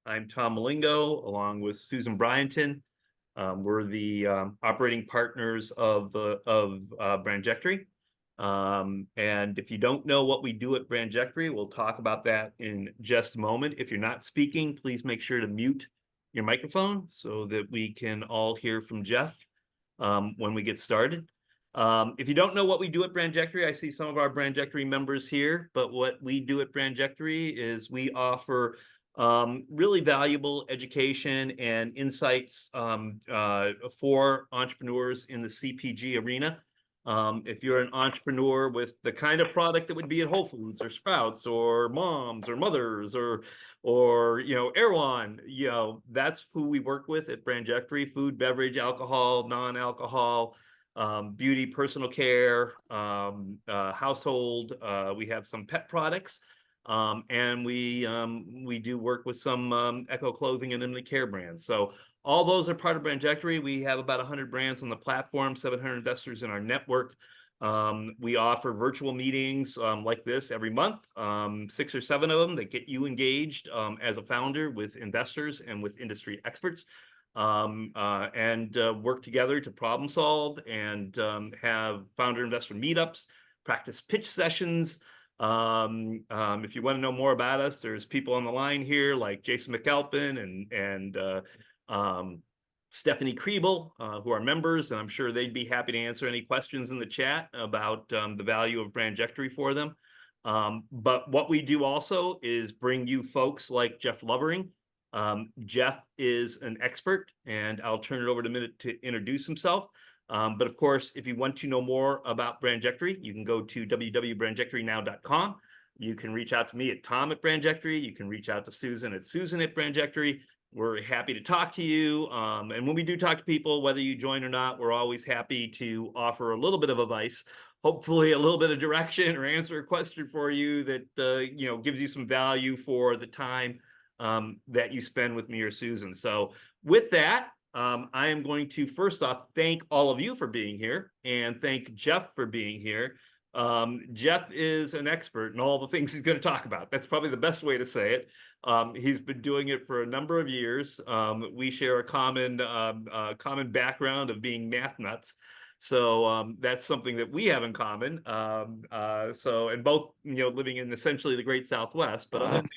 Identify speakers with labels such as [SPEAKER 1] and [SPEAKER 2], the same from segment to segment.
[SPEAKER 1] I'm Tom Malingo, along with Susan Bryanton. We're the operating partners of Brandjectory. And if you don't know what we do at Brandjectory, we'll talk about that in just a moment. If you're not speaking, please make sure to mute your microphone so that we can all hear from Jeff when we get started. If you don't know what we do at Brandjectory, I see some of our Brandjectory members here, but what we do at Brandjectory is we offer really valuable education and insights for entrepreneurs in the CPG arena. If you're an entrepreneur with the kind of product that would be at Whole Foods or Sprouts or Moms or Mothers or Erewhon, that's who we work with at Brandjectory: food, beverage, alcohol, non-alcohol, beauty, personal care, household. We have some pet products. And we do work with some Echo Clothing and Intimate Care brands. So all those are part of Brandjectory. We have about 100 brands on the platform, 700 investors in our network. We offer virtual meetings like this every month, 6 or 7 of them that get you engaged as a founder with investors and with industry experts, and work together to problem solve and have founder investor meetups, practice pitch sessions. If you want to know more about us, there's people on the line here like Jason McAlpin and Stephanie Kriebel, who are members, and I'm sure they'd be happy to answer any questions in the chat about the value of Brandjectory for them. But what we do also is bring you folks like Jeff Lovering. Jeff is an expert, and I'll turn it over to a minute to introduce himself. But of course, if you want to know more about Brandjectory, you can go to www.brandjectorynow.com. You can reach out to me at Tom@Brandjectory. You can reach out to Susan at Susan@Brandjectory. We're happy to talk to you. And when we do talk to people, whether you join or not, we're always happy to offer a little bit of advice, hopefully a little bit of direction, or answer a question for you that gives you some value for the time that you spend with me or Susan. So with that, I am going to first off thank all of you for being here and thank Jeff for being here. Jeff is an expert in all the things he's going to talk about. That's probably the best way to say it. He's been doing it for a number of years. We share a common background of being math nuts. So that's something that we have in common. And both, living in essentially the Great Southwest. But other than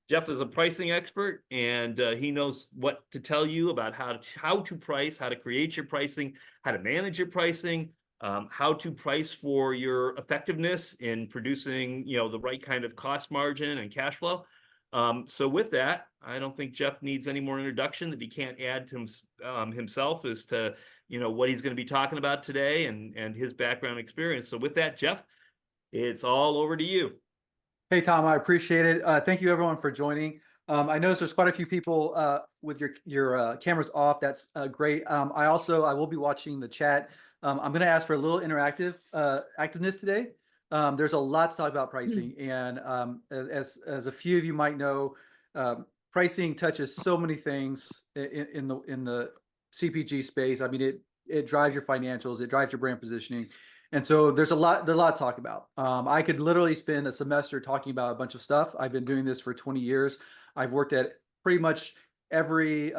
[SPEAKER 1] Jeff is a pricing expert, and he knows what to tell you about how to price, how to create your pricing, how to manage your pricing, how to price for your effectiveness in producing, the right kind of cost margin and cash flow. So with that, I don't think Jeff needs any more introduction that he can't add to himself as to, what he's going to be talking about today and his background experience. So with that, Jeff, it's all over to you.
[SPEAKER 2] Hey, Tom, I appreciate it. Thank you, everyone, for joining. I noticed there's quite a few people with your cameras off. That's great. I will be watching the chat. I'm going to ask for a little interactive activeness today. There's a lot to talk about pricing, and as a few of you might know, pricing touches so many things in the CPG space. I mean, it drives your financials, it drives your brand positioning. And so there's a lot to talk about. I could literally spend a semester talking about a bunch of stuff. I've been doing this for 20 years. I've worked at pretty much every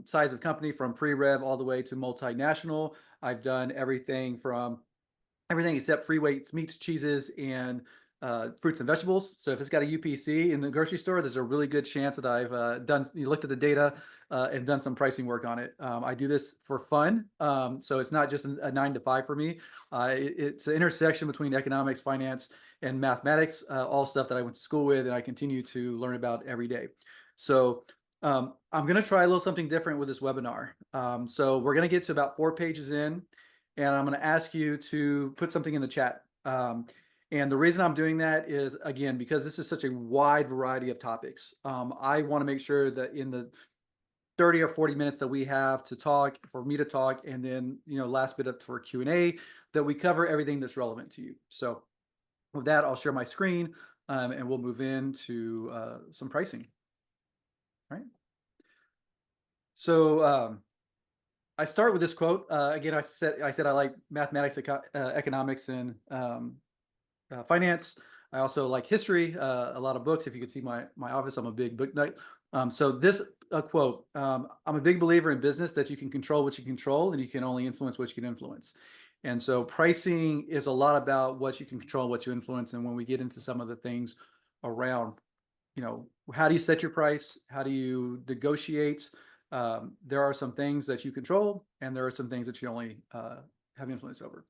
[SPEAKER 2] size of company, from pre-rev all the way to multinational. I've done everything except free weights, meats, cheeses, and fruits and vegetables. So if it's got a UPC in the grocery store, there's a really good chance that I've looked at the data and done some pricing work on it. I do this for fun. So it's not just a 9 to 5 for me. It's an intersection between economics, finance, and mathematics, all stuff that I went to school with and I continue to learn about every day. So I'm going to try a little something different with this webinar. So we're going to get to about 4 pages in, and I'm going to ask you to put something in the chat. And the reason I'm doing that is, again, because this is such a wide variety of topics. I want to make sure that in the 30 or 40 minutes that we have to talk, for me to talk, and then, last bit up for Q&A, that we cover everything that's relevant to you. So with that, I'll share my screen and we'll move into some pricing. All right. So I start with this quote. Again, I said I like mathematics, economics, and finance. I also like history, a lot of books. If you could see my office, I'm a big book nut. So this quote, I'm a big believer in business that you can control what you control and you can only influence what you can influence. And so pricing is a lot about what you can control, what you influence. And when we get into some of the things around, how do you set your price? How do you negotiate? There are some things that you control, and there are some things that you only have influence over,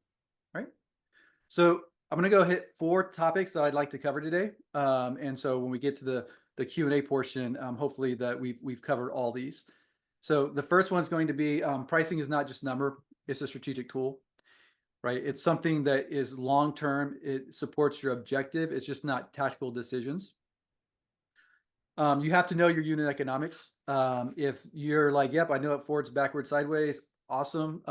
[SPEAKER 2] right? So I'm going to go hit 4 topics that I'd like to cover today. And so when we get to the Q&A portion, hopefully that we've covered all these. So the first one's going to be pricing is not just number, it's a strategic tool, right? It's something that is long-term. It supports your objective. It's just not tactical decisions. You have to know your unit economics. If you're like, yep, I know it forwards, backwards, sideways, awesome.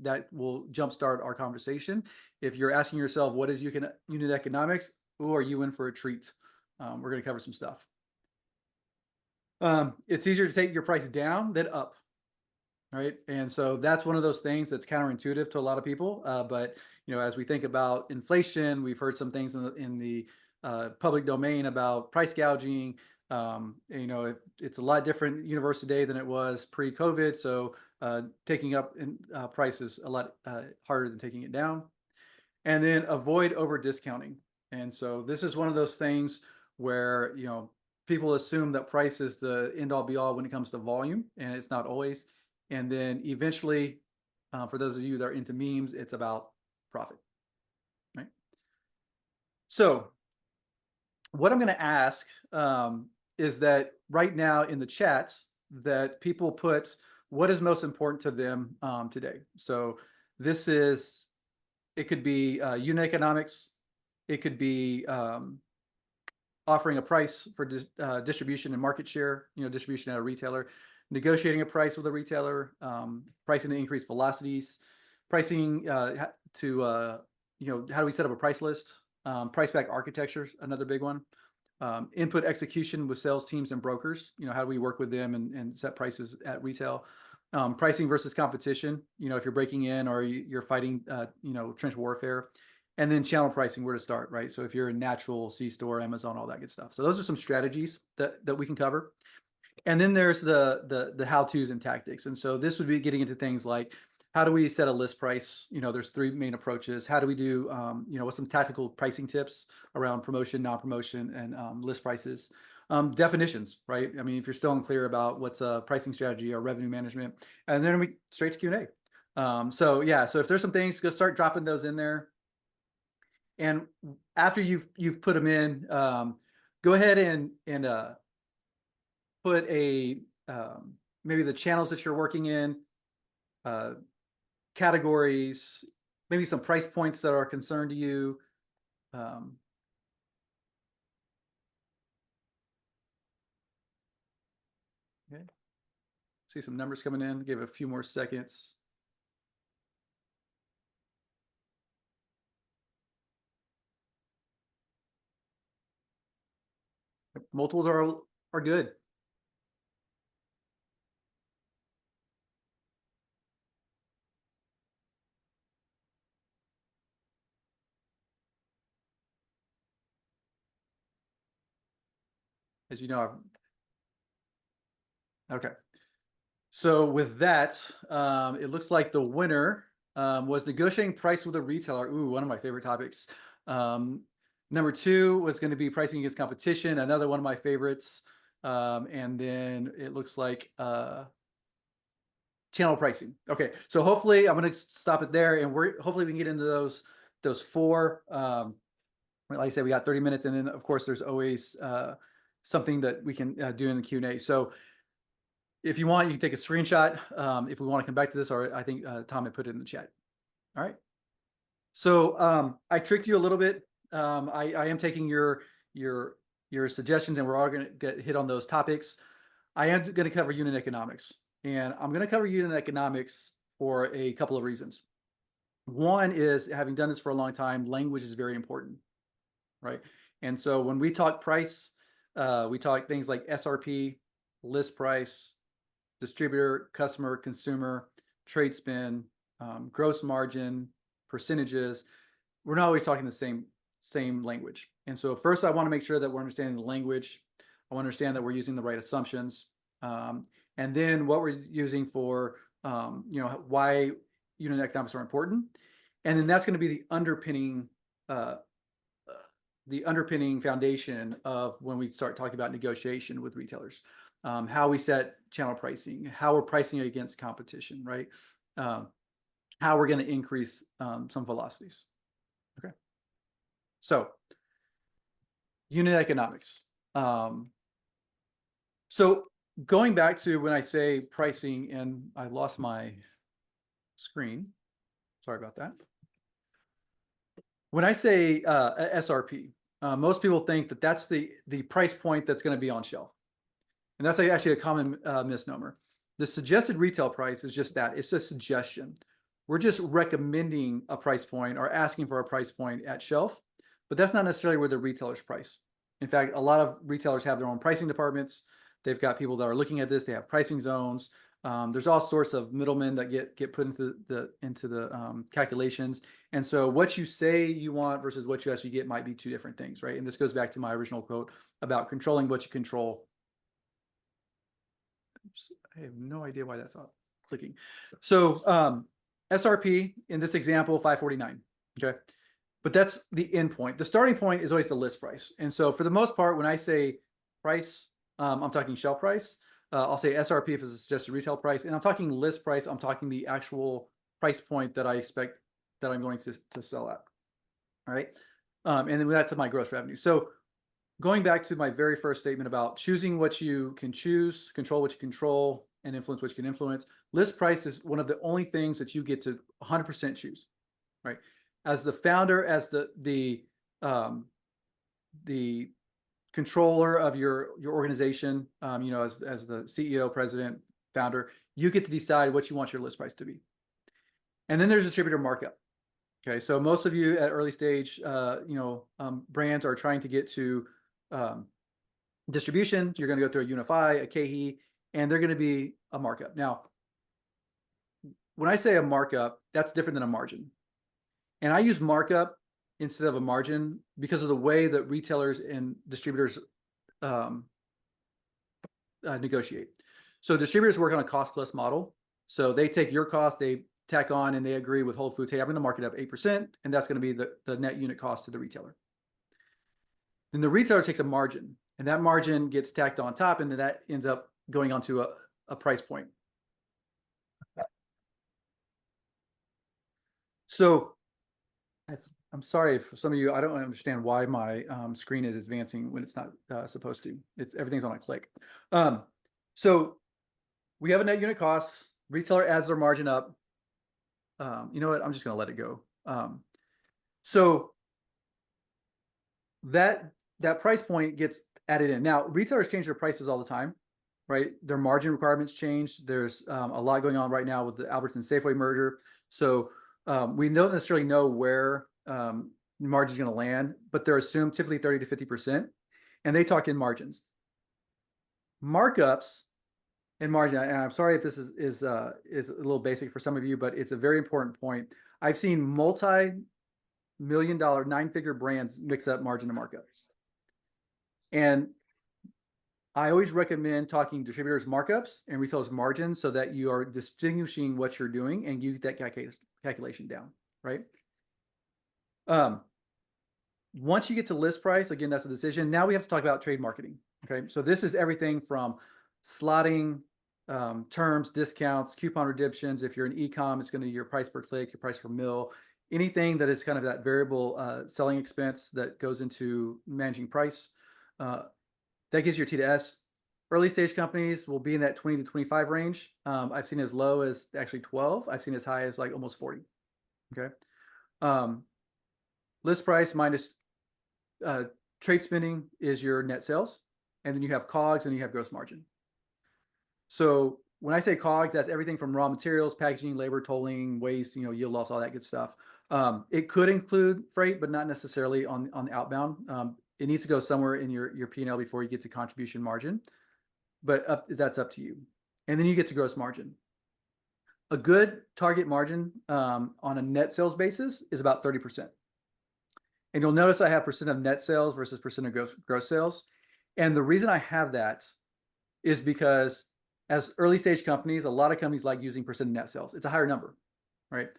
[SPEAKER 2] That will jumpstart our conversation. If you're asking yourself, what is unit economics? Ooh, are you in for a treat? We're going to cover some stuff. It's easier to take your price down than up, right? And so that's one of those things that's counterintuitive to a lot of people. But as we think about inflation, we've heard some things in the public domain about price gouging. It's a lot different universe today than it was pre-COVID. So taking up in price is a lot harder than taking it down. And then avoid over discounting. And so this is one of those things where people assume that price is the end all be all when it comes to volume, and it's not always. And then eventually, for those of you that are into memes, it's about profit, right? So what I'm going to ask is that right now in the chat that people put what is most important to them today. So it could be unit economics. It could be offering a price for distribution and market share, distribution at a retailer, negotiating a price with a retailer, pricing to increase velocities, pricing how do we set up a price list? Price back architecture, another big one. Input execution with sales teams and brokers. How do we work with them and set prices at retail? Pricing versus competition. If you're breaking in or you're fighting, trench warfare. And then channel pricing, where to start, right? So if you're in natural, C-store, Amazon, all that good stuff. So those are some strategies that we can cover. And then there's the how-tos and tactics. And so this would be getting into things like, how do we set a list price? There's 3 main approaches. How do we do, what's some tactical pricing tips around promotion, non-promotion, and list prices? Definitions, right? I mean, if you're still unclear about what's a pricing strategy or revenue management, and then we straight to Q&A. So if there's some things, go start dropping those in there. And after you've put them in, go ahead and put maybe the channels that you're working in, categories, maybe some price points that are a concern to you. Okay. See some numbers coming in. Give it a few more seconds. Multiples are good. As you know, okay. So with that, it looks like the winner was negotiating price with a retailer. Ooh, one of my favorite topics. Number 2 was going to be pricing against competition, another one of my favorites. And then it looks like channel pricing. Okay, so hopefully I'm going to stop it there, and hopefully we can get into those 4. Like I said, we got 30 minutes, and then of course there's always something that we can do in the Q&A. So if you want, you can take a screenshot if we want to come back to this, or I think Tom had put it in the chat. All right. So I tricked you a little bit. I am taking your suggestions, and we're all going to get hit on those topics. I am going to cover unit economics, and I'm going to cover unit economics for a couple of reasons. One is, having done this for a long time, language is very important, right? And so when we talk price, we talk things like SRP, list price, distributor, customer, consumer, trade spend, gross margin, percentages. We're not always talking the same language. And so first I want to make sure that we're understanding the language. I want to understand that we're using the right assumptions. And then what we're using for, why unit economics are important. And then that's going to be uh, the underpinning foundation of when we start talking about negotiation with retailers, how we set channel pricing, how we're pricing against competition, right? How we're going to increase some velocities. Okay. So unit economics. So going back to when I say pricing, and I lost my screen. Sorry about that. When I say SRP, most people think that that's the price point that's going to be on shelf. And that's actually a common misnomer. The suggested retail price is just that. It's a suggestion. We're just recommending a price point or asking for a price point at shelf, but that's not necessarily where the retailer's price. In fact, a lot of retailers have their own pricing departments. They've got people that are looking at this. They have pricing zones. There's all sorts of middlemen that get put into the calculations. And so what you say you want versus what you actually get might be two different things, right? And this goes back to my original quote about controlling what you control. Oops, I have no idea why that's not clicking. So SRP in this example, 549. Okay. But that's the end point. The starting point is always the list price. And so for the most part, when I say price, I'm talking shelf price. I'll say SRP if it's a suggested retail price. And I'm talking list price. I'm talking the actual price point that I expect that I'm going to sell at. All right. And then that's my gross revenue. So going back to my very first statement about choosing what you can choose, control what you control, and influence what you can influence, list price is one of the only things that you get to 100% choose, right? As the founder, as the controller of your organization, as the CEO, president, founder, you get to decide what you want your list price to be. And then there's distributor markup. Okay, so most of you at early stage, brands are trying to get to distribution. You're going to go through a Unify, a KE, and they're going to be a markup. Now, when I say a markup, that's different than a margin. And I use markup instead of a margin because of the way that retailers and distributors negotiate. So distributors work on a cost plus model. So they take your cost, they tack on, and they agree with Whole Foods, hey, I'm going to mark it up 8%, and that's going to be the net unit cost to the retailer. Then the retailer takes a margin, and that margin gets tacked on top, and then that ends up going onto a price point. So I'm sorry if some of you, I don't understand why my screen is advancing when it's not supposed to. Everything's on a click. So we have a net unit cost. Retailer adds their margin up. You know what? I'm just going to let it go. So that price point gets added in. Now, retailers change their prices all the time, right? Their margin requirements change. There's a lot going on right now with the Albertsons Safeway merger. So we don't necessarily know where margin is going to land, but they're assumed typically 30 to 50%, and they talk in margins. Markups and margin. And I'm sorry if this is a little basic for some of you, but it's a very important point. I've seen multi-million-dollar, 9-figure brands mix up margin to markup, and I always recommend talking distributors markups and retailers margins so that you are distinguishing what you're doing and you get that calculation down, right? Once you get to list price, again, that's a decision. Now we have to talk about trade marketing. Okay, so this is everything from slotting, terms, discounts, coupon redemptions. If you're an e-com, it's going to be your price per click, your price per mil, anything that is kind of that variable selling expense that goes into managing price. That gives you your T to S. Early stage companies will be in that 20 to 25 range. I've seen as low as actually 12. I've seen as high as like almost 40. Okay. List price minus trade spending is your net sales. And then you have COGS and you have gross margin. So when I say COGS, that's everything from raw materials, packaging, labor, tolling, waste, yield loss, all that good stuff. It could include freight, but not necessarily on the outbound. It needs to go somewhere in your P&L before you get to contribution margin, but that's up to you. And then you get to gross margin. A good target margin on a net sales basis is about 30%. And you'll notice I have percent of net sales versus percent of gross sales. And the reason I have that is because as early stage companies, a lot of companies like using percent of net sales. It's a higher number, right?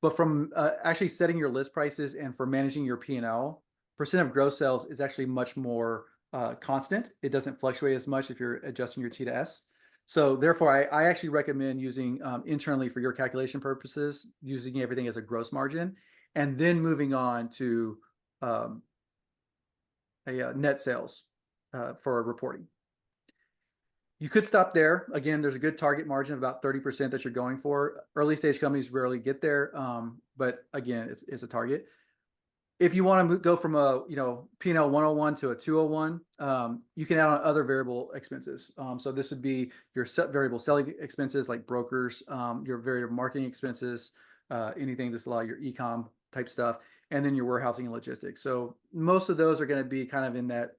[SPEAKER 2] But from actually setting your list prices and for managing your P&L, percent of gross sales is actually much more constant. It doesn't fluctuate as much if you're adjusting your T to S. So therefore, I actually recommend using internally for your calculation purposes, using everything as a gross margin, and then moving on to net sales for reporting. You could stop there. Again, there's a good target margin of about 30% that you're going for. Early stage companies rarely get there, but again, it's a target. If you want to go from a P&L 101 to a 201, you can add on other variable expenses. So this would be your variable selling expenses like brokers, your variable marketing expenses, anything that's a lot of your e-com type stuff, and then your warehousing and logistics. So most of those are going to be kind of in that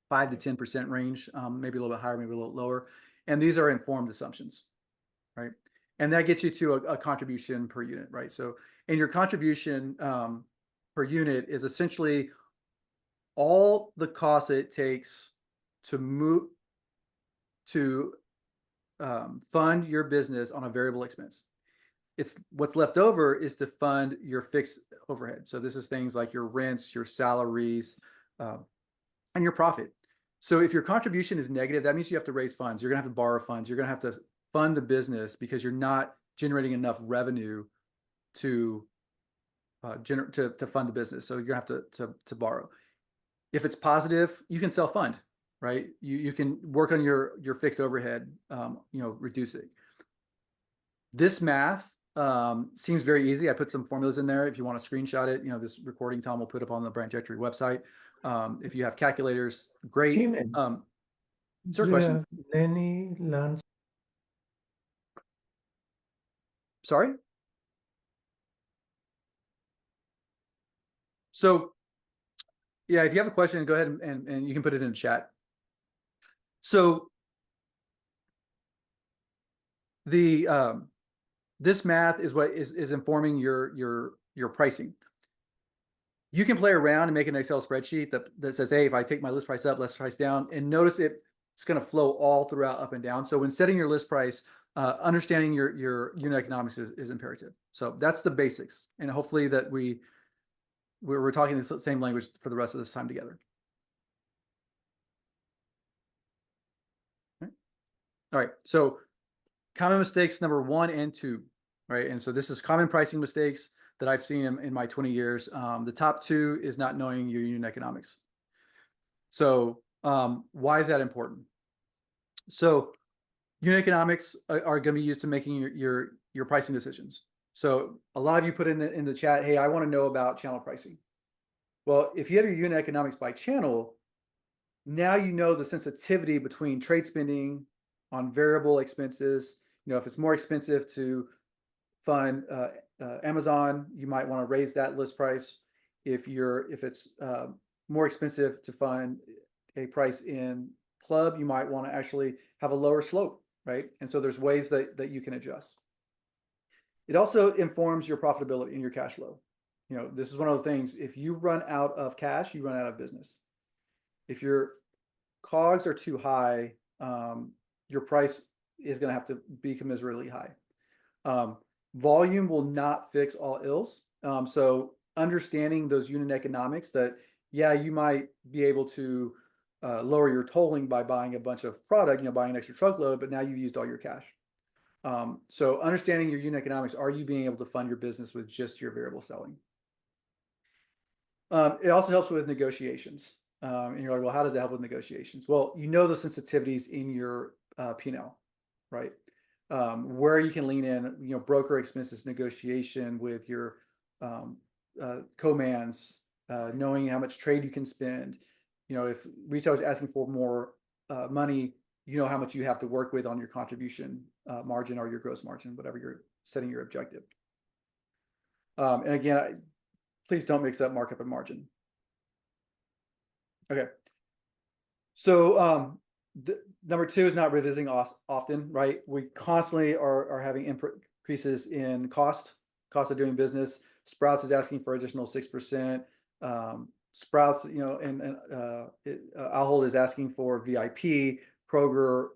[SPEAKER 2] 5 to 10% range, maybe a little bit higher, maybe a little lower. And these are informed assumptions, right? And that gets you to a contribution per unit, right? So, and your contribution per unit is essentially all the cost it takes to move to fund your business on a variable expense. It's what's left over is to fund your fixed overhead. So this is things like your rents, your salaries, and your profit. So if your contribution is negative, that means you have to raise funds. You're going to have to borrow funds. You're going to have to fund the business because you're not generating enough revenue to fund the business. So you're going to have to borrow. If it's positive, you can self-fund, right? You can work on your fixed overhead, reduce it. This math seems very easy. I put some formulas in there. If you want to screenshot it, this recording Tom will put up on the Brandjectory website. If you have calculators, great. Is there a question?
[SPEAKER 3] Lenny Lance.
[SPEAKER 2] Sorry? So, yeah, if you have a question, go ahead and you can put it in the chat. So this math is what is informing your pricing. You can play around and make an Excel spreadsheet that says, hey, if I take my list price up, list price down, and notice it's going to flow all throughout up and down. So when setting your list price, understanding your unit economics is imperative. So that's the basics. And hopefully that we're talking the same language for the rest of this time together. All right. So common mistakes number 1 and 2, right? And so this is common pricing mistakes that I've seen in my 20 years. The top 2 is not knowing your unit economics. So why is that important? So unit economics are going to be used to making your pricing decisions. So a lot of you put in the chat, hey, I want to know about channel pricing. Well, if you have your unit economics by channel, now you know the sensitivity between trade spending on variable expenses. If it's more expensive to fund Amazon, you might want to raise that list price. If it's more expensive to fund a price in Club, you might want to actually have a lower slope, right? And so there's ways that you can adjust. It also informs your profitability and your cash flow. This is one of the things, if you run out of cash, you run out of business. If your COGS are too high, your price is going to have to be commensurately high. Volume will not fix all ills. So understanding those unit economics that, yeah, you might be able to lower your tolling by buying a bunch of product, buying an extra truckload, but now you've used all your cash. So understanding your unit economics, are you being able to fund your business with just your variable selling? It also helps with negotiations. And you're like, well, how does that help with negotiations? Well, the sensitivities in your P&L, right? Where you can lean in, broker expenses, negotiation with your co-mans, knowing how much trade you can spend. If retailers are asking for more money, how much you have to work with on your contribution margin or your gross margin, whatever you're setting your objective. And again, please don't mix up markup and margin. Okay. So number 2 is not revisiting often, right? We constantly are having increases in cost of doing business. Sprouts is asking for additional 6%. Sprouts, Ahold is asking for VIP, Kroger,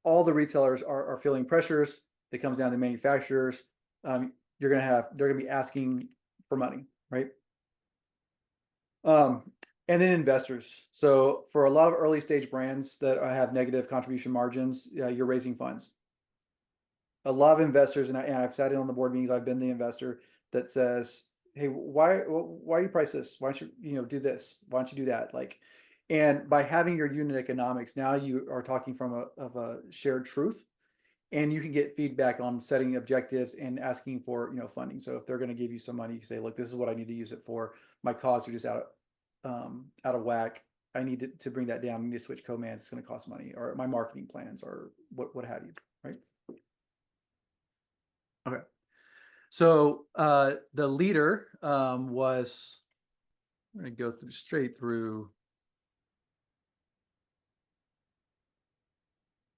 [SPEAKER 2] all the retailers are feeling pressures. It comes down to manufacturers. They're gonna be asking for money, right? And then investors. So for a lot of early stage brands that have negative contribution margins, you're raising funds. A lot of investors, and I've sat in on the board meetings, I've been the investor that says, hey, why you price this? Why don't you do this? Why don't you do that? Like, and by having your unit economics, now you are talking from a shared truth, and you can get feedback on setting objectives and asking for funding. So if they're going to give you some money, you say, look, this is what I need to use it for. My costs are just out of whack. I need to bring that down. I need to switch commands. It's going to cost money, or my marketing plans, or what have you, right? Okay. So the leader was, I'm going to go straight through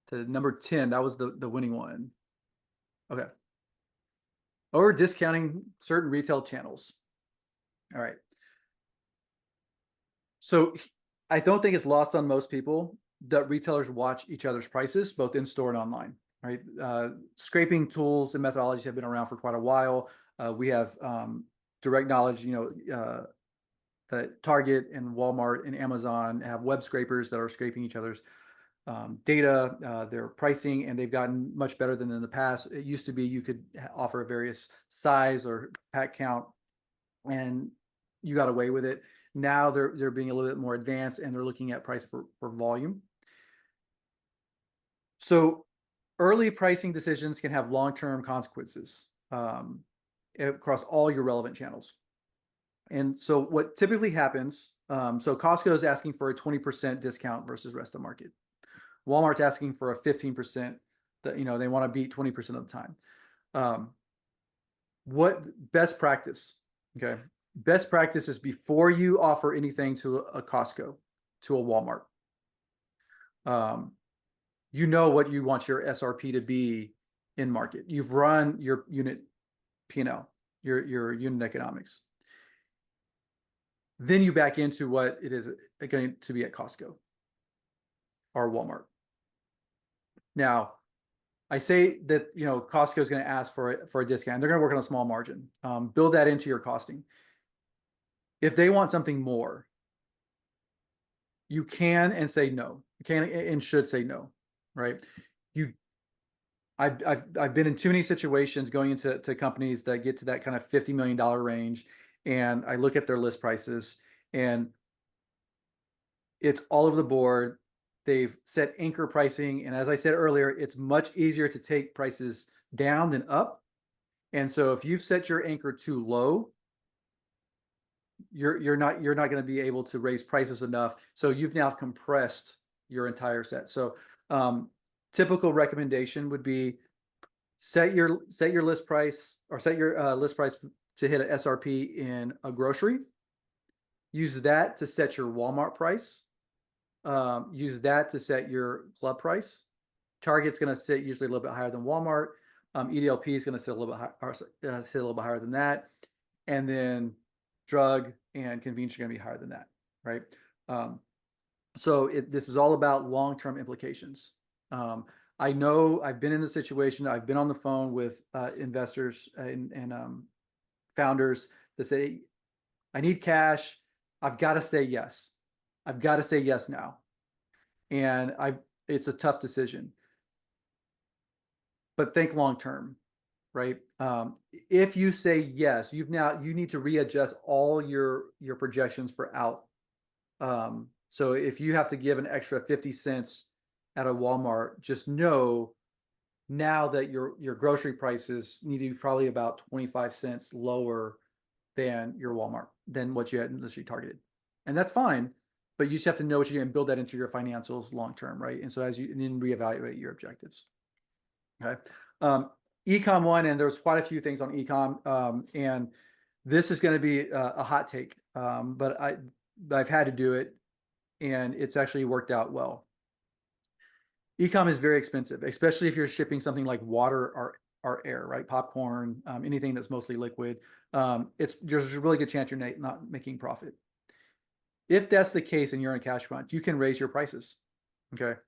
[SPEAKER 2] to number 10. That was the winning one. Okay. Or discounting certain retail channels. All right. So I don't think it's lost on most people that retailers watch each other's prices, both in store and online, right? Scraping tools and methodologies have been around for quite a while. We have direct knowledge, that Target and Walmart and Amazon have web scrapers that are scraping each other's data, their pricing, and they've gotten much better than in the past. It used to be you could offer a various size or pack count, and you got away with it. Now they're being a little bit more advanced, and they're looking at price for volume. So early pricing decisions can have long-term consequences across all your relevant channels. And so what typically happens, so Costco is asking for a 20% discount versus rest of the market. Walmart's asking for a 15%, that they want to beat 20% of the time. What best practice? Okay. Best practice is before you offer anything to a Costco, to a Walmart. You know what you want your SRP to be in market. You've run your unit P&L, your unit economics. Then you back into what it is going to be at Costco or Walmart. Now, I say that Costco is going to ask for a discount. They're going to work on a small margin. Build that into your costing. If they want something more, you can and say no. You can and should say no, right? I've been in too many situations going into companies that get to that kind of $50 million range, and I look at their list prices, and it's all over the board. They've set anchor pricing, and as I said earlier, it's much easier to take prices down than up. And so if you've set your anchor too low, you're not going to be able to raise prices enough. So you've now compressed your entire set. So typical recommendation would be set your list price, or set your list price to hit an SRP in a grocery. Use that to set your Walmart price. Use that to set your club price. Target's going to sit usually a little bit higher than Walmart. EDLP is going to sit a little bit higher than that, and then drug and convenience are going to be higher than that, right? So this is all about long-term implications. I know I've been in the situation. I've been on the phone with investors and founders that say, "I need cash. I've got to say yes. I've got to say yes now." And it's a tough decision, but think long term, right? If you say yes, you need to readjust all your projections for out. So if you have to give an extra 50 cents at a Walmart, just know now that your grocery prices need to be probably about 25 cents lower than your Walmart, than what you had initially targeted. And that's fine, but you just have to know what you're going to build that into your financials long term, right? And so and then reevaluate your objectives. Okay. Ecom one, and there's quite a few things on ecom, and this is going to be a hot take, but I've had to do it, and it's actually worked out well. Ecom is very expensive, especially if you're shipping something like water or are air, right? Popcorn, anything that's mostly liquid. There's a really good chance you're not making profit. If that's the case and you're in a cash crunch, you can raise your prices. Okay.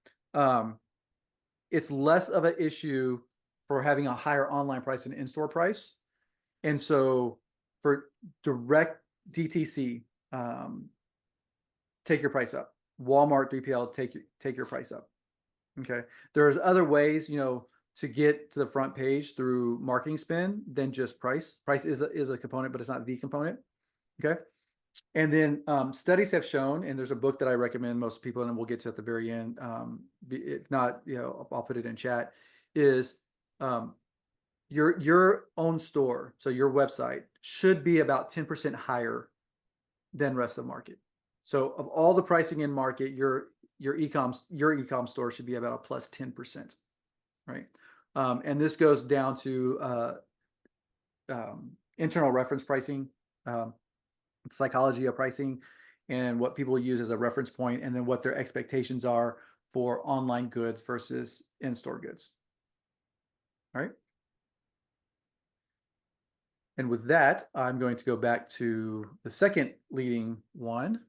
[SPEAKER 2] It's less of an issue for having a higher online price than in-store price. And so for direct DTC, take your price up. Walmart 3PL, take your price up. Okay. There's other ways, to get to the front page through marketing spend than just price. Price is a component, but it's not the component. Okay. And then studies have shown, and there's a book that I recommend most people, and we'll get to at the very end. If not, I'll put it in chat. Is your own store, so your website should be about 10% higher than rest of the market. So of all the pricing in market, your e-com store should be about a plus 10%, right? And this goes down to internal reference pricing, psychology of pricing, and what people use as a reference point, and then what their expectations are for online goods versus in-store goods. All right. And with that, I'm going to go back to the second leading one.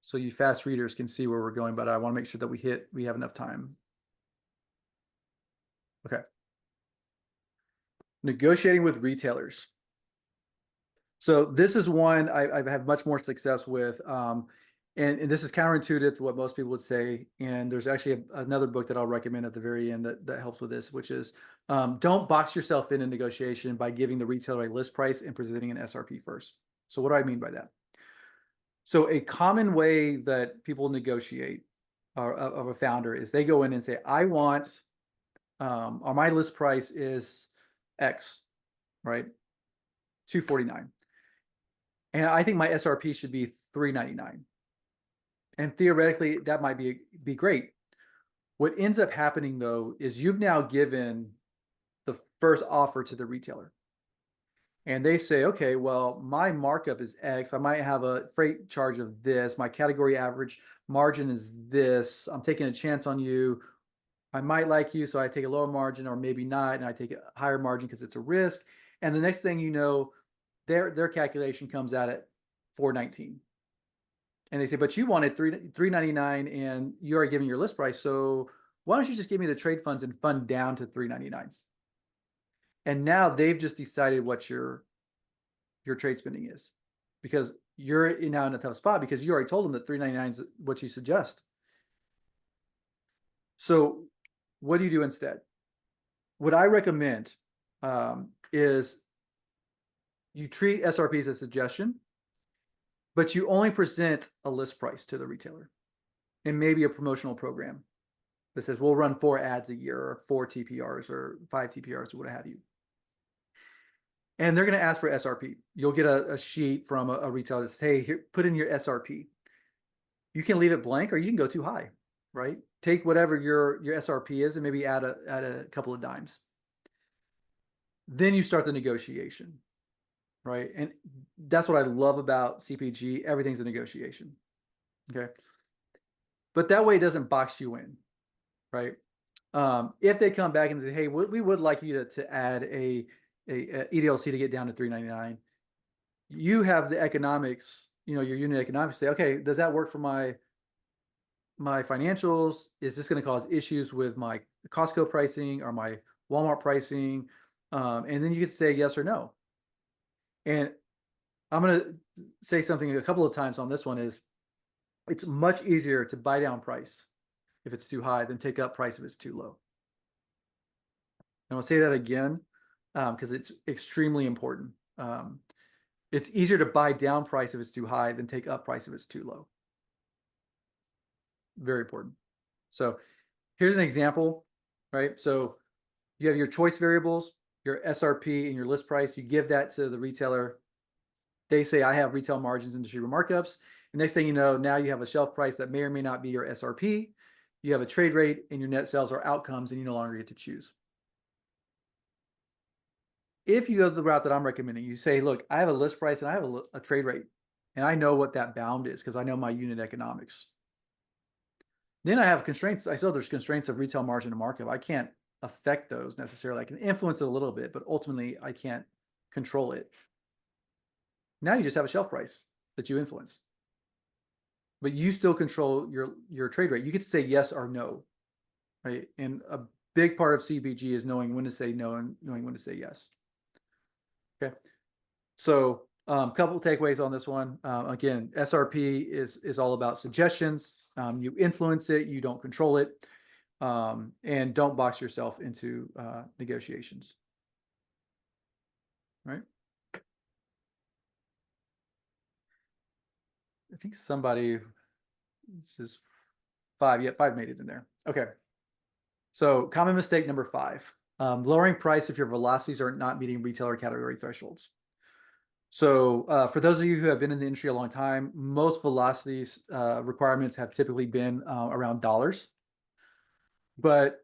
[SPEAKER 2] So you fast readers can see where we're going, but I want to make sure that we have enough time. Okay. Negotiating with retailers. So this is one I've had much more success with. And this is counterintuitive to what most people would say. And there's actually another book that I'll recommend at the very end that helps with this, which is don't box yourself in a negotiation by giving the retailer a list price and presenting an SRP first. So what do I mean by that? So a common way that people negotiate of a founder is they go in and say, I want, or my list price is X, right? $249. And I think my SRP should be $399. And theoretically, that might be great. What ends up happening, though, is you've now given the first offer to the retailer. And they say, okay, well, my markup is X. I might have a freight charge of this. My category average margin is this. I'm taking a chance on you. I might like you, so I take a lower margin, or maybe not, and I take a higher margin because it's a risk. And the next thing you know, their calculation comes out at $419. And they say, but you wanted $399 and you are giving your list price. So why don't you just give me the trade funds and fund down to $399? And now they've just decided what your trade spending is, because you're now in a tough spot because you already told them that $399 is what you suggest. So what do you do instead? What I recommend is you treat SRP as a suggestion, but you only present a list price to the retailer and maybe a promotional program that says we'll run 4 ads a year, or 4 TPRs, or 5 TPRs, or what have you. And they're going to ask for SRP. You'll get a sheet from a retailer that says, hey, here, put in your SRP. You can leave it blank, or you can go too high, right? Take whatever your SRP is and maybe add a couple of dimes. Then you start the negotiation, right? And that's what I love about CPG. Everything's a negotiation, okay? But that way it doesn't box you in, right? If they come back and say, hey, we would like you to add a EDLC to get down to $399, you have the economics, your unit economics, say, okay, does that work for my financials? Is this going to cause issues with my Costco pricing or my Walmart pricing? And then you could say yes or no. And I'm going to say something a couple of times on this one is it's much easier to buy down price if it's too high than take up price if it's too low. And I'll say that again because it's extremely important. It's easier to buy down price if it's too high than take up price if it's too low. Very important. So here's an example, right? So you have your choice variables, your SRP, and your list price. You give that to the retailer. They say, I have retail margins and distributor markups. The next thing you know, now you have a shelf price that may or may not be your SRP. You have a trade rate, and your net sales are outcomes, and you no longer get to choose. If you go the route that I'm recommending, you say, look, I have a list price and I have a trade rate, and I know what that bound is because I know my unit economics. Then I have constraints. I still there's constraints of retail margin and markup. I can't affect those necessarily. I can influence it a little bit, but ultimately I can't control it. Now you just have a shelf price that you influence, but you still control your trade rate. You get to say yes or no, right? And a big part of CPG is knowing when to say no and knowing when to say yes. Okay, so couple of takeaways on this one. Again, SRP is all about suggestions. You influence it, you don't control it, and don't box yourself into negotiations. Right? I think somebody, this is 5. Yeah, 5 made it in there. Okay. So common mistake number 5, lowering price if your velocities are not meeting retailer category thresholds. So for those of you who have been in the industry a long time, most velocities requirements have typically been around dollars. But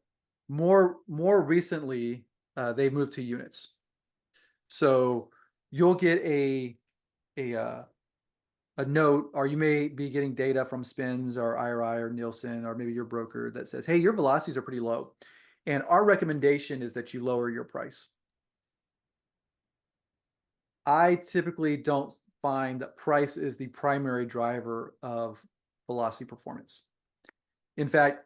[SPEAKER 2] more recently, they've moved to units. So you'll get a note, or you may be getting data from Spins or IRI or Nielsen, or maybe your broker that says, hey, your velocities are pretty low. And our recommendation is that you lower your price. I typically don't find that price is the primary driver of velocity performance. In fact,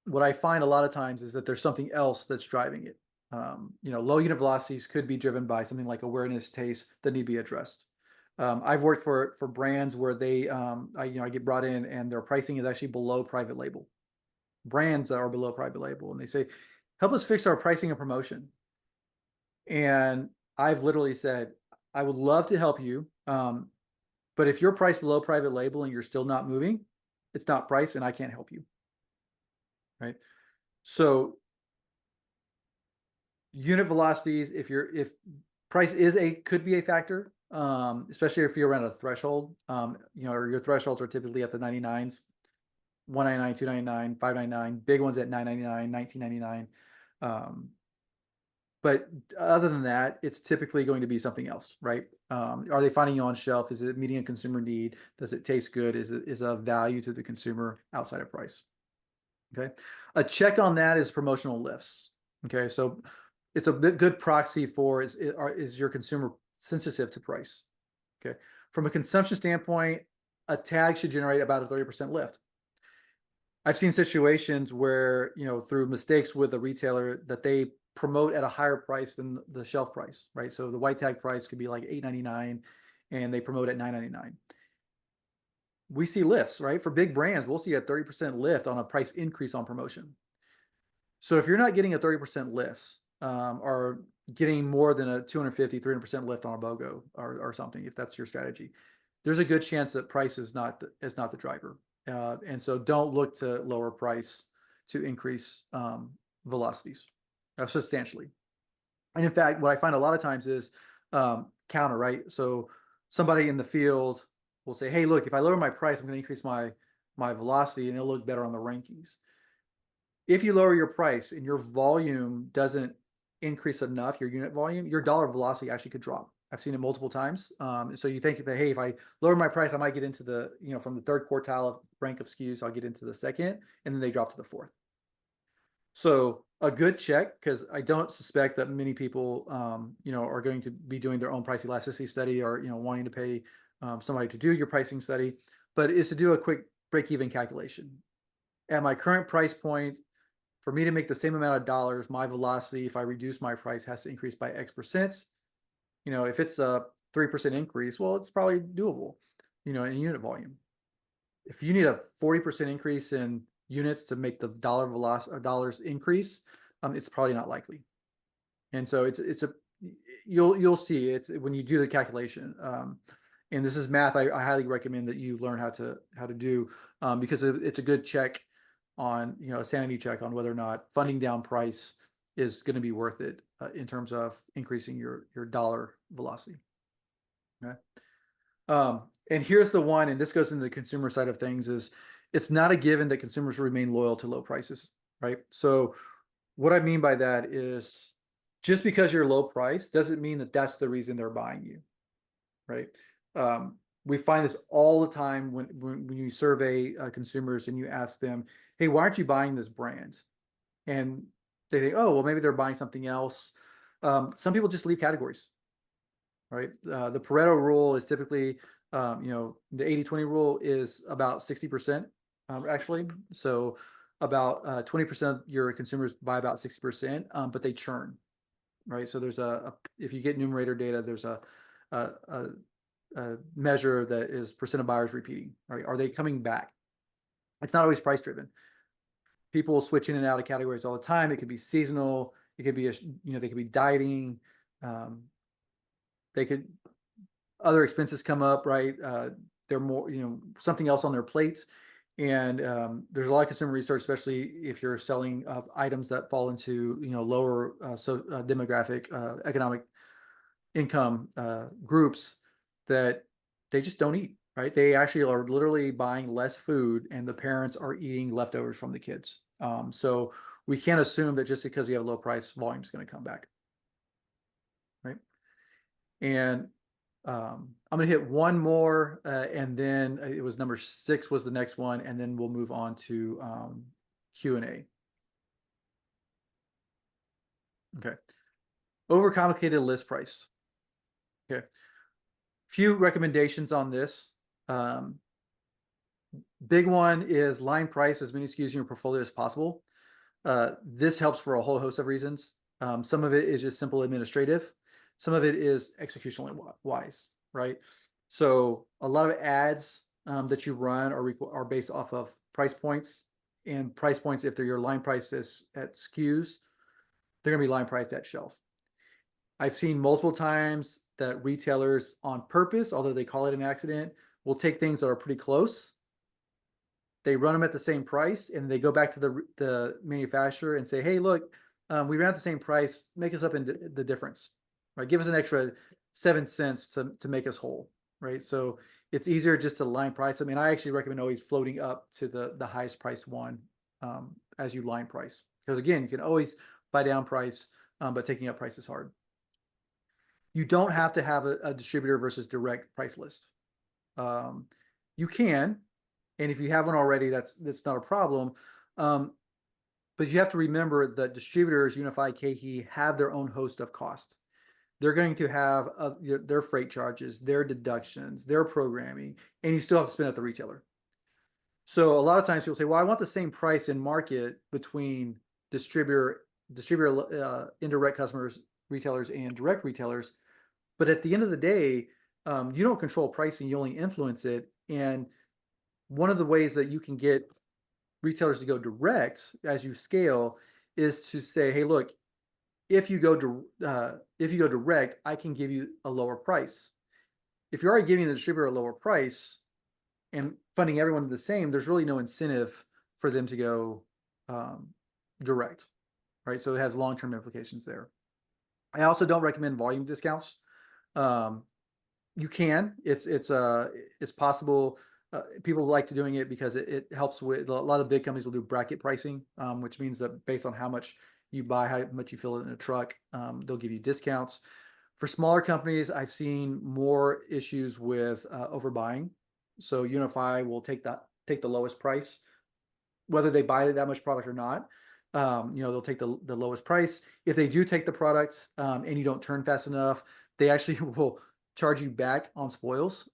[SPEAKER 2] what I find a lot of times is that there's something else that's driving it. Low unit velocities could be driven by something like awareness, taste that need to be addressed. I've worked for brands where I get brought in and their pricing is actually below private label. Brands that are below private label, and they say, help us fix our pricing and promotion. And I've literally said, I would love to help you, but if you're priced below private label and you're still not moving, it's not price and I can't help you. Right? So unit velocities, if price could be a factor, especially if you're around a threshold, or your thresholds are typically at the 99s, 199, 299, 599, big ones at 999, 1999. But other than that, it's typically going to be something else, right? Are they finding you on shelf? Is it meeting a consumer need? Does it taste good? Is it of value to the consumer outside of price? Okay. A check on that is promotional lifts. Okay. So it's a good proxy for is your consumer sensitive to price? Okay. From a consumption standpoint, a tag should generate about a 30% lift. I've seen situations where, through mistakes with a retailer, that they promote at a higher price than the shelf price, right? So the white tag price could be like $8.99 and they promote at $9.99. We see lifts, right? For big brands, we'll see a 30% lift on a price increase on promotion. So if you're not getting a 30% lift, or getting more than a 250, 300% lift on a BOGO or something, if that's your strategy, there's a good chance that price is not the driver. And so don't look to lower price to increase velocities substantially. And in fact, what I find a lot of times is counter, right? So somebody in the field will say, hey, look, if I lower my price, I'm going to increase my velocity and it'll look better on the rankings. If you lower your price and your volume doesn't increase enough, your unit volume, your dollar velocity actually could drop. I've seen it multiple times. So you think that, hey, if I lower my price, I might get into the, from the third quartile of rank of SKUs, I'll get into the second, and then they drop to the fourth. So a good check, because I don't suspect that many people, are going to be doing their own price elasticity study or, wanting to pay somebody to do your pricing study, but is to do a quick break-even calculation. At my current price point, for me to make the same amount of dollars, my velocity, if I reduce my price, has to increase by X percent. If it's a 3% increase, well, it's probably doable, in unit volume. If you need a 40% increase in units to make the dollar velocity or dollars increase, it's probably not likely. And so you'll see it's when you do the calculation. And this is math I highly recommend that you learn how to do, because it's a good check on, a sanity check on whether or not funding down price is going to be worth it in terms of increasing your dollar velocity. Okay. And here's the one, and this goes into the consumer side of things, is it's not a given that consumers remain loyal to low prices, right? So what I mean by that is just because you're low price doesn't mean that that's the reason they're buying you, right? We find this all the time when you survey consumers and you ask them, hey, why aren't you buying this brand? And they think, oh, well, maybe they're buying something else. Some people just leave categories, right? The Pareto rule is typically, the 80-20 rule is about 60%, actually. So about 20% of your consumers buy about 60%, but they churn, right? So if you get numerator data, there's a, a, a measure that is percent of buyers repeating, right? Are they coming back? It's not always price driven. People switch in and out of categories all the time. It could be seasonal. It could be, they could be dieting. They could other expenses come up, right? They're more, something else on their plates. And there's a lot of consumer research, especially if you're selling items that fall into, lower demographic, economic income groups that they just don't eat, right? They actually are literally buying less food and the parents are eating leftovers from the kids. So we can't assume that just because you have a low price, volume is going to come back, right? And I'm going to hit one more, and then it was number 6 was the next one, and then we'll move on to Q&A. Okay. Overcomplicated list price. Okay. Few recommendations on this. Big one is line price as many SKUs in your portfolio as possible. This helps for a whole host of reasons. Some of it is just simple administrative. Some of it is executionally wise, right? So a lot of ads that you run are based off of price points, and price points, if they're your line prices at SKUs, they're going to be line priced at shelf. I've seen multiple times that retailers on purpose, although they call it an accident, will take things that are pretty close. They run them at the same price and they go back to the manufacturer and say, hey, look, we ran at the same price, make us up in the difference, right? Give us an extra 7 cents to make us whole, right? So it's easier just to line price. I mean, I actually recommend always floating up to the highest priced one as you line price. Because again, you can always buy down price, but taking up price is hard. You don't have to have a distributor versus direct price list. You can, and if you have one already, that's not a problem. But you have to remember that distributors, Unified, KeHE, have their own host of costs. They're going to have their freight charges, their deductions, their programming, and you still have to spend at the retailer. So a lot of times people say, well, I want the same price in market between distributor, indirect customers, retailers, and direct retailers. But at the end of the day, you don't control pricing, you only influence it. And one of the ways that you can get retailers to go direct as you scale is to say, hey, look, if you go direct, I can give you a lower price. If you're already giving the distributor a lower price and funding everyone the same, there's really no incentive for them to go direct, right? So it has long-term implications there. I also don't recommend volume discounts. You can, it's possible. People like to doing it because it helps with a lot of big companies will do bracket pricing, which means that based on how much you buy, how much you fill it in a truck, they'll give you discounts. For smaller companies, I've seen more issues with overbuying. So Unify will take the lowest price, whether they buy that much product or not. They'll take the lowest price. If they do take the product and you don't turn fast enough, they actually will charge you back on spoils.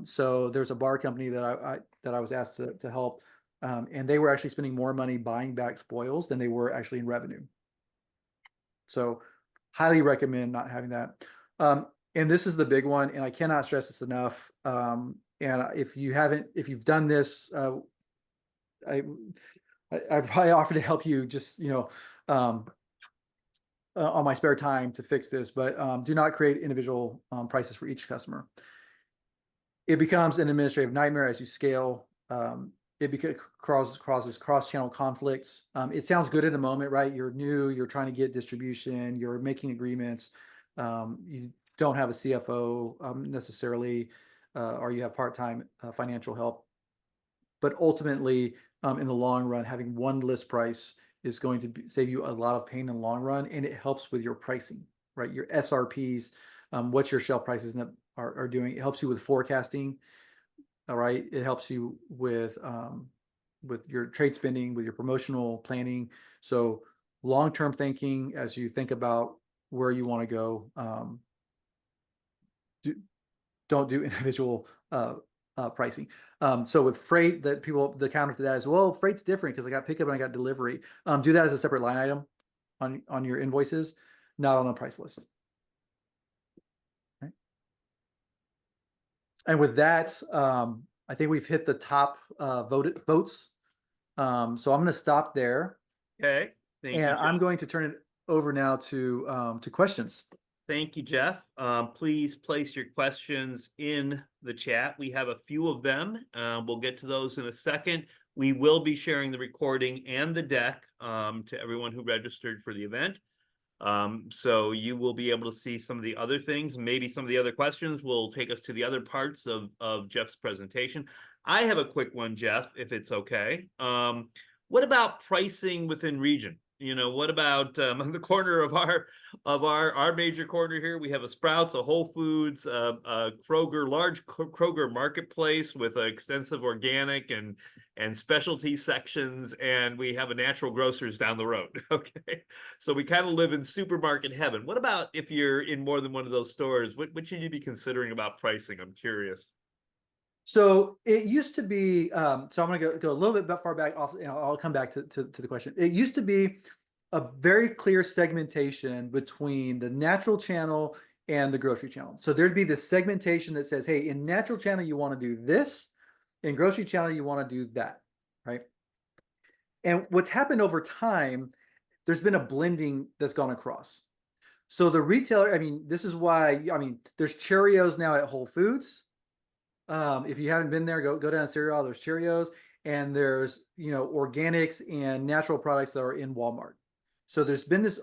[SPEAKER 2] So there's a bar company that I was asked to help, and they were actually spending more money buying back spoils than they were actually in revenue. So highly recommend not having that. And this is the big one, and I cannot stress this enough. And if you've done this, I probably offer to help you just, on my spare time to fix this, but do not create individual prices for each customer. It becomes an administrative nightmare as you scale. It causes cross-channel conflicts. It sounds good in the moment, right? You're new, you're trying to get distribution, you're making agreements. You don't have a CFO necessarily, or you have part-time financial help. But ultimately, in the long run, having one list price is going to save you a lot of pain in the long run, and it helps with your pricing, right? Your SRPs, what your shelf price is are doing. It helps you with forecasting. All right. It helps you with your trade spending, with your promotional planning. So long-term thinking as you think about where you want to go. Do, don't do individual pricing. So with freight, that people the counter to that is, well, freight's different because I got pickup and I got delivery. Do that as a separate line item on your invoices, not on a price list. Right? And with that, I think we've hit the top votes. So I'm going to stop there,
[SPEAKER 1] Okay. Thank you,
[SPEAKER 2] and I'm
[SPEAKER 1] Jeff.
[SPEAKER 2] going to turn it over now to questions.
[SPEAKER 1] Thank you, Jeff. Please place your questions in the chat. We have a few of them. We'll get to those in a second. We will be sharing the recording and the deck to everyone who registered for the event. So you will be able to see some of the other things. Maybe some of the other questions will take us to the other parts of Jeff's presentation. I have a quick one, Jeff, if it's okay. What about pricing within region? What about on the corner of our major corner here? We have a Sprouts, a Whole Foods, a Kroger, large Kroger marketplace with extensive organic and specialty sections, and we have a natural grocers down the road. Okay, so we kind of live in supermarket heaven. What about if you're in more than one of those stores? What should you be considering about pricing? I'm curious.
[SPEAKER 2] So it used to be, so I'm going to go a little bit far back off, and I'll come back to the question. It used to be a very clear segmentation between the natural channel and the grocery channel. So there'd be this segmentation that says, hey, in natural channel, you want to do this. In grocery channel, you want to do that, right? And what's happened over time, there's been a blending that's gone across. So the retailer, I mean, this is why, I mean, there's Cheerios now at Whole Foods. If you haven't been there, go down to cereal aisle. There's Cheerios, and there's organics and natural products that are in Walmart. So there's been this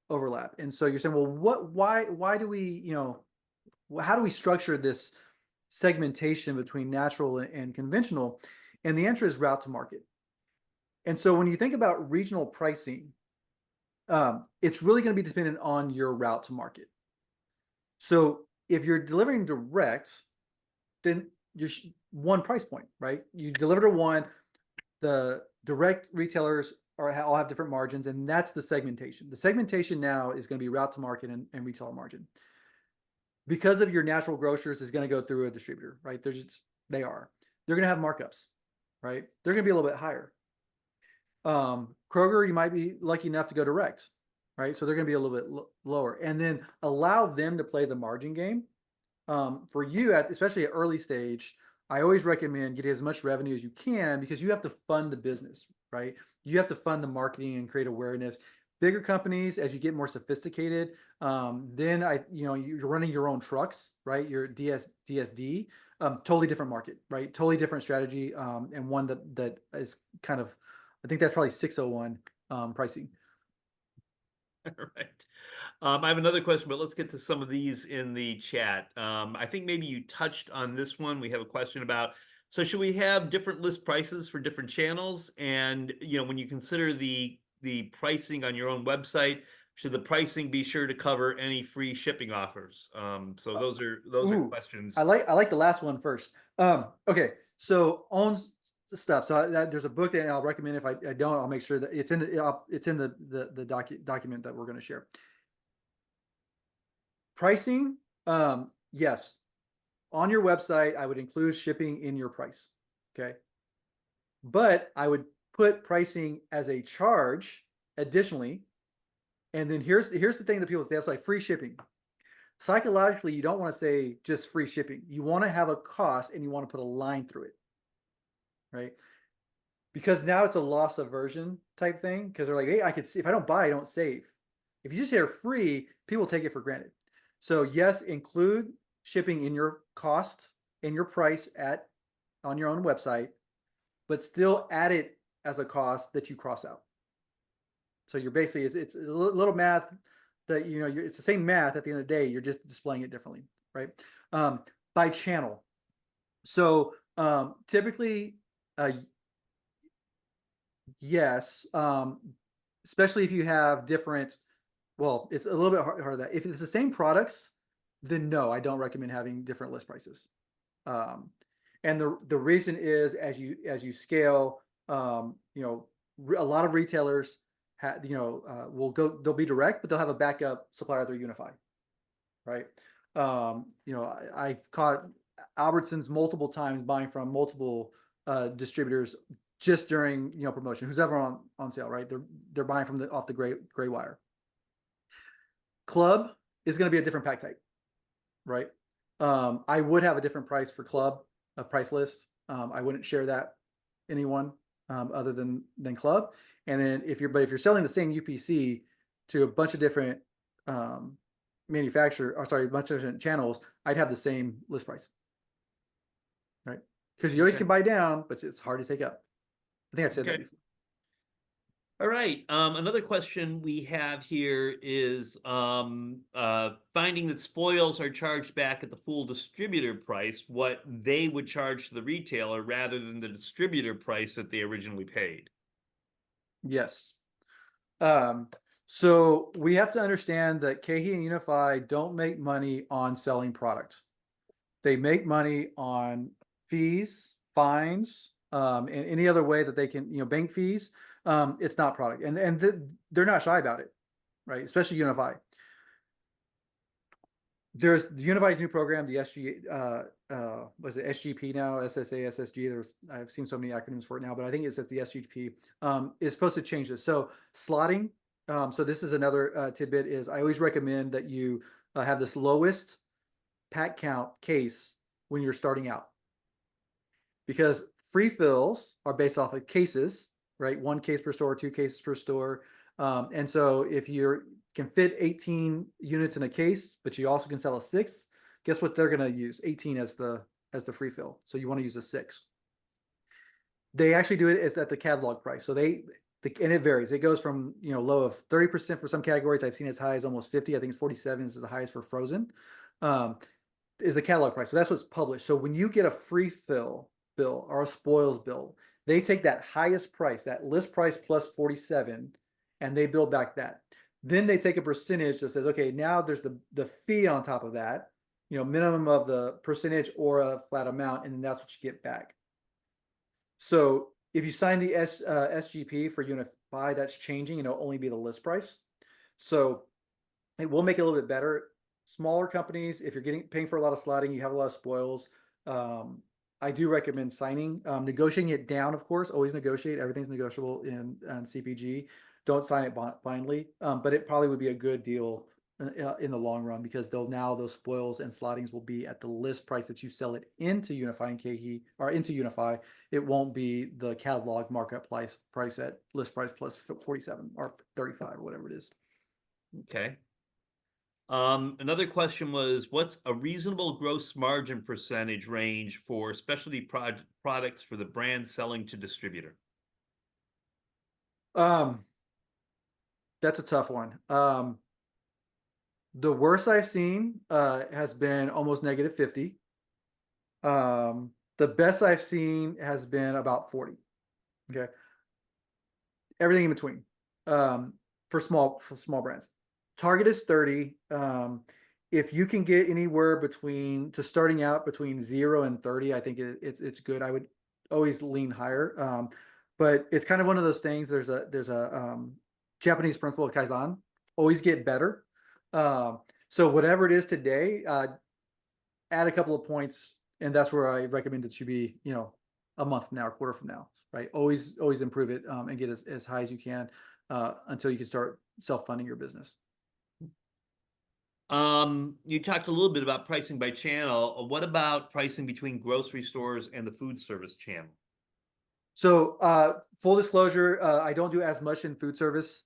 [SPEAKER 2] overlap, and so you're saying, well, why do we how do we structure this segmentation between natural and conventional? And the answer is route to market. And so when you think about regional pricing, it's really going to be dependent on your route to market. So if you're delivering direct, then you're one price point, right? You deliver to one, the direct retailers all have different margins, and that's the segmentation. The segmentation now is going to be route to market and retailer margin. Because of your natural grocers is going to go through a distributor, right? They're going to have markups, right? They're going to be a little bit higher. Kroger, you might be lucky enough to go direct, right? So they're going to be a little bit lower, and then allow them to play the margin game. For you, especially at early stage, I always recommend getting as much revenue as you can, because you have to fund the business, right? You have to fund the marketing and create awareness. Bigger companies, as you get more sophisticated, then you're running your own trucks, right? Your DSD, totally different market, right? Totally different strategy, and one that is kind of, I think that's probably 601 pricing.
[SPEAKER 1] All right. I have another question, but let's get to some of these in the chat. I think maybe you touched on this one. We have a question about, so should we have different list prices for different channels? And when you consider the pricing on your own website, should the pricing be sure to cover any free shipping offers? So those are questions.
[SPEAKER 2] I like the last one first. Okay, so on stuff. So there's a book that I'll recommend. If I don't, I'll make sure that it's in the document that we're going to share. Pricing, yes. On your website, I would include shipping in your price. Okay. But I would put pricing as a charge additionally. And then here's the thing that people say, it's like free shipping. Psychologically, you don't want to say just free shipping. You want to have a cost, and you want to put a line through it. Right? Because now it's a loss aversion type thing. Because they're like, hey, I could see if I don't buy, I don't save. If you just say free, people take it for granted. So yes, include shipping in your cost, in your price on your own website, but still add it as a cost that you cross out. So you're basically, it's a little math that, it's the same math at the end of the day, you're just displaying it differently, right? By channel. So typically, yes, especially if you have different, well, it's a little bit harder that if it's the same products, then no, I don't recommend having different list prices. Um, and the reason is as you scale, a lot of retailers will go, they'll be direct, but they'll have a backup supplier through Unify, right? I've caught Albertsons multiple times buying from multiple distributors just during promotion. Who's ever on sale, right? They're buying from off the gray wire. Club is going to be a different pack type, right? I would have a different price for Club, a price list. I wouldn't share that anyone other than Club. And then if you're selling the same UPC to a bunch of different a bunch of different channels, I'd have the same list price, right? Because you always can
[SPEAKER 1] Okay.
[SPEAKER 2] buy down, but it's hard to take up. I think I've said that
[SPEAKER 1] Okay.
[SPEAKER 2] before.
[SPEAKER 1] All right. Another question we have here is finding that spoils are charged back at the full distributor price, what they would charge to the retailer rather than the distributor price that they originally paid.
[SPEAKER 2] Yes. Um, so we have to understand that KeHE and Unify don't make money on selling product. They make money on fees, fines, and any other way that they can, bank fees. It's not product, and they're not shy about it, right? Especially Unify. There's Unify's new program, the was it SGP now, SSA, SSG. I've seen so many acronyms for it now, but I think it's at the SGP. Is supposed to change this. So slotting. So this is another tidbit. Is I always recommend that you have this lowest pack count case when you're starting out, because free fills are based off of cases, right? One case per store, two cases per store. And so if you can fit 18 units in a case, but you also can sell a six, guess what they're going to use? 18 as the free fill. So you want to use a six. They actually do it as at the catalog price. So and it varies. It goes from low of 30% for some categories. I've seen as high as almost 50. I think it's 47 is the highest for frozen. Is the catalog price. So that's what's published. So when you get a free fill bill or a spoils bill, they take that highest price, that list price plus 47, and they build back that. Then they take a percentage that says, okay, now there's the fee on top of that, minimum of the percentage or a flat amount, and then that's what you get back. So if you sign the SGP for Unify, that's changing, and it'll only be the list price. So it will make it a little bit better. Smaller companies, if you're paying for a lot of slotting, you have a lot of spoils. I do recommend signing, negotiating it down. Of course, always negotiate. Everything's negotiable in CPG. Don't sign it blindly, but it probably would be a good deal in the long run, because those spoils and slottings will be at the list price that you sell it into Unify and KeHE, or into Unify. It won't be the catalog markup price at list price plus 47 or 35 or whatever it is.
[SPEAKER 1] Okay. Another question was, what's a reasonable gross margin percentage range for specialty products for the brand selling to distributor?
[SPEAKER 2] That's a tough one. The worst I've seen has been almost negative 50. The best I've seen has been about 40. Okay. Everything in between. For small brands. Target is 30. If you can get anywhere starting out between 0 and 30, I think it's good. I would always lean higher. But it's kind of one of those things. There's a Japanese principle of Kaizen. Always get better. So whatever it is today, add a couple of points, and that's where I recommend it should be, a month from now or a quarter from now, right? Always improve it and get as high as you can until you can start self-funding your business.
[SPEAKER 1] You talked a little bit about pricing by channel. What about pricing between grocery stores and the food service channel?
[SPEAKER 2] So full disclosure, I don't do as much in food service.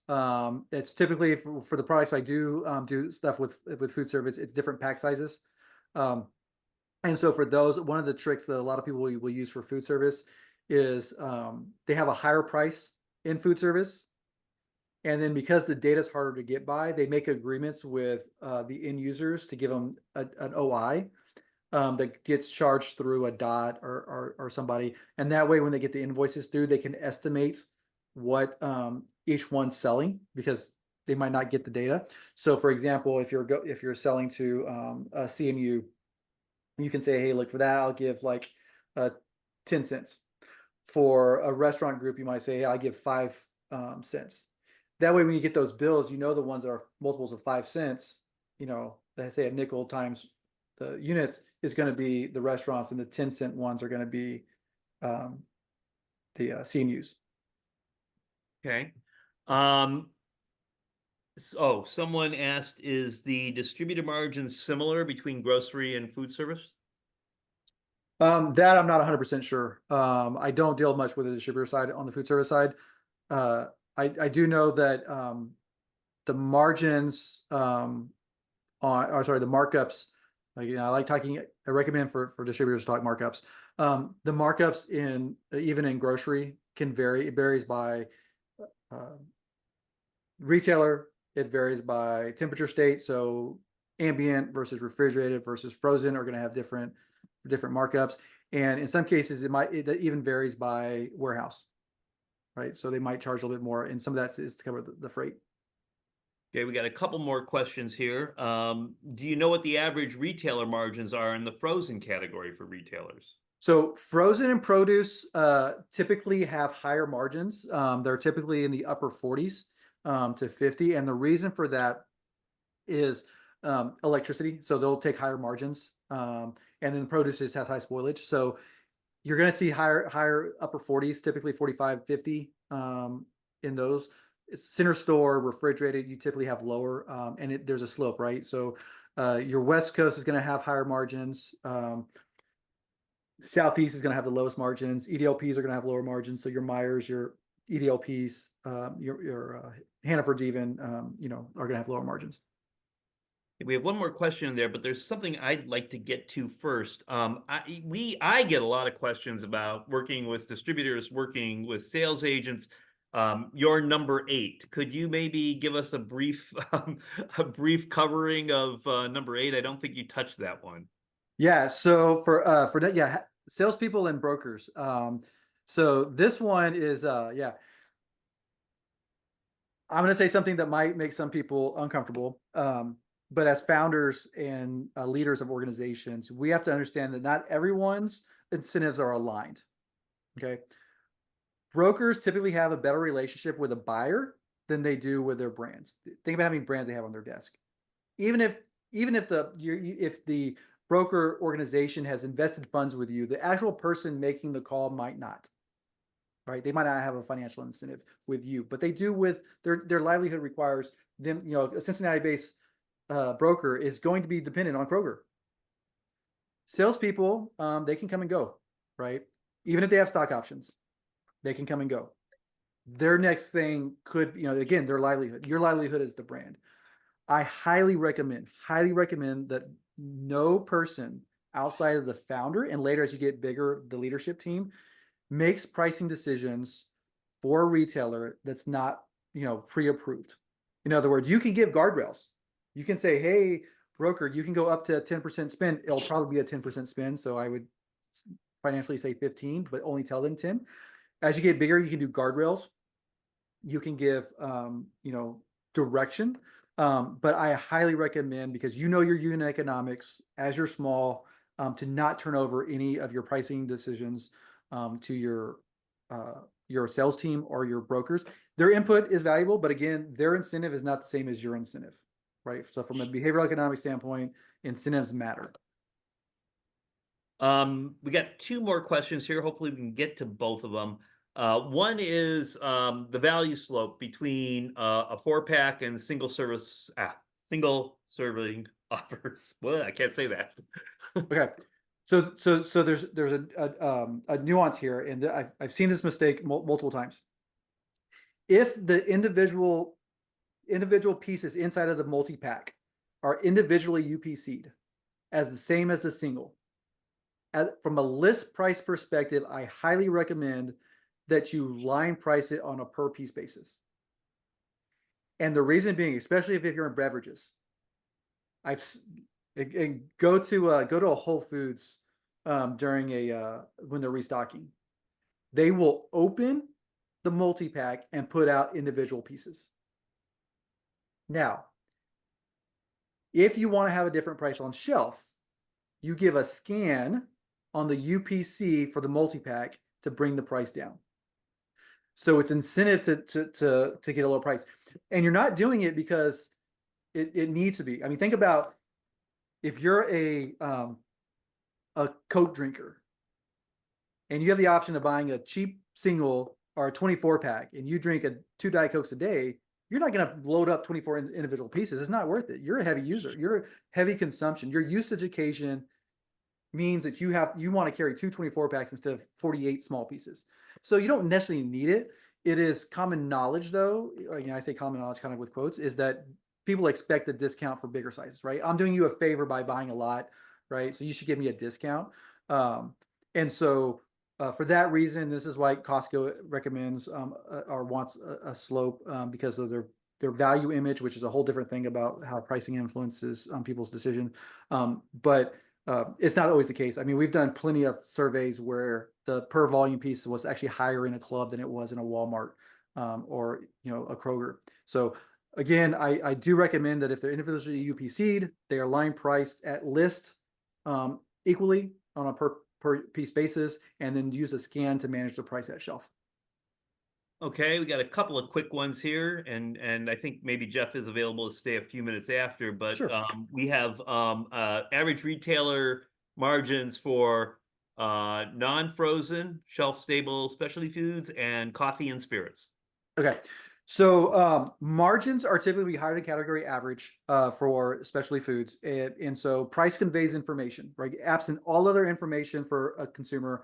[SPEAKER 2] It's typically for the products I do stuff with food service. It's different pack sizes. And so for those, one of the tricks that a lot of people will use for food service is they have a higher price in food service. And then because the data is harder to get by, they make agreements with the end users to give them an OI that gets charged through a dot or somebody. And that way, when they get the invoices through, they can estimate what each one's selling, because they might not get the data. So for example, if you're selling to a CMU, you can say, hey, look, for that I'll give like 10 cents. For a restaurant group, you might say, hey, I give 5 cents. That way, when you get those bills, you know the ones that are multiples of 5 cents, let's say a nickel times the units is going to be the restaurants, and the 10-cent ones are going to be um, the CMUs.
[SPEAKER 1] Okay. Um, oh, someone asked, is the distributor margin similar between grocery and food service?
[SPEAKER 2] That I'm not 100% sure. I don't deal much with the distributor side on the food service side. Uh, I do know that the margins or sorry, the markups. Like, I like talking. I recommend for distributors to talk markups. The markups in even in grocery can vary. It varies by uh, retailer. It varies by temperature state. So ambient versus refrigerated versus frozen are going to have different markups. And in some cases, it even varies by warehouse, right? So they might charge a little bit more, and some of that is to cover the freight.
[SPEAKER 1] Okay, we got a couple more questions here. Do you know what the average retailer margins are in the frozen category for retailers?
[SPEAKER 2] So frozen and produce typically have higher margins. They're typically in the upper 40s to 50. And the reason for that is electricity. So they'll take higher margins. And then produce just has high spoilage. So you're going to see higher upper 40s, typically 45, 50 in those. Center store, refrigerated, you typically have lower, and there's a slope, right? So your West Coast is going to have higher margins. Southeast is going to have the lowest margins. EDLPs are going to have lower margins. So your Myers, your EDLPs, your Hannaford's even, are going to have lower margins.
[SPEAKER 1] We have one more question in there, but there's something I'd like to get to first. I get a lot of questions about working with distributors, working with sales agents. You're number 8. Could you maybe give us a brief a brief covering of number 8? I don't think you touched that one.
[SPEAKER 2] Yeah. So for that, yeah, salespeople and brokers. So this one is yeah. I'm going to say something that might make some people uncomfortable. But as founders and leaders of organizations, we have to understand that not everyone's incentives are aligned. Okay. Brokers typically have a better relationship with a buyer than they do with their brands. Think about how many brands they have on their desk. Even if if the broker organization has invested funds with you, the actual person making the call might not. Right? They might not have a financial incentive with you, but they do with their livelihood requires them. A Cincinnati-based broker is going to be dependent on Kroger. Salespeople, they can come and go, right? Even if they have stock options, they can come and go. Their next thing could, again, their livelihood. Your livelihood is the brand. I highly recommend that no person outside of the founder, and later as you get bigger, the leadership team, makes pricing decisions for a retailer that's not, pre-approved. In other words, you can give guardrails. You can say, hey, broker, you can go up to 10% spend. It'll probably be a 10% spend. So I would financially say 15, but only tell them 10. As you get bigger, you can do guardrails. You can give, direction. But I highly recommend, because your unit economics as you're small, to not turn over any of your pricing decisions to your sales team or your brokers. Their input is valuable, but again, their incentive is not the same as your incentive, right? So from a behavioral economic standpoint, incentives matter.
[SPEAKER 1] We got 2 more questions here. Hopefully, we can get to both of them. One is the value slope between a 4-pack and single serving offers. Well, I can't say that.
[SPEAKER 2] Okay. So there's a nuance here, and I've seen this mistake multiple times. If the individual pieces inside of the multi-pack are individually UPC'd as the same as the single, from a list price perspective, I highly recommend that you line price it on a per piece basis. And the reason being, especially if you're in beverages, go to a Whole Foods during when they're restocking. They will open the multi-pack and put out individual pieces. Now, if you want to have a different price on shelf, you give a scan on the UPC for the multi-pack to bring the price down. So it's incentive to get a low price. And you're not doing it because it needs to be. I mean, think about if you're a Coke drinker and you have the option of buying a cheap single or a 24 pack and you drink 2 Diet Cokes a day, you're not going to load up 24 individual pieces. It's not worth it. You're a heavy user. You're a heavy consumption. Your usage occasion means that you want to carry 2 24 packs instead of 48 small pieces. So you don't necessarily need it. It is common knowledge, though. I say common knowledge kind of with quotes, is that people expect a discount for bigger sizes, right? I'm doing you a favor by buying a lot, right? So you should give me a discount. And so for that reason, this is why Costco recommends or wants a slope because of their value image, which is a whole different thing about how pricing influences people's decision. But it's not always the case. I mean, we've done plenty of surveys where the per volume piece was actually higher in a club than it was in a Walmart or a Kroger. So again, I do recommend that if they're individually UPC'd, they are line priced at list equally on a per piece basis, and then use a scan to manage the price at shelf.
[SPEAKER 1] Okay, we got a couple of quick ones here, and I think maybe Jeff is available to stay a few minutes after, but
[SPEAKER 2] Sure.
[SPEAKER 1] we have average retailer margins for non-frozen, shelf-stable specialty foods and coffee and spirits.
[SPEAKER 2] Okay. So margins are typically higher than category average for specialty foods. And so price conveys information, right? Absent all other information for a consumer,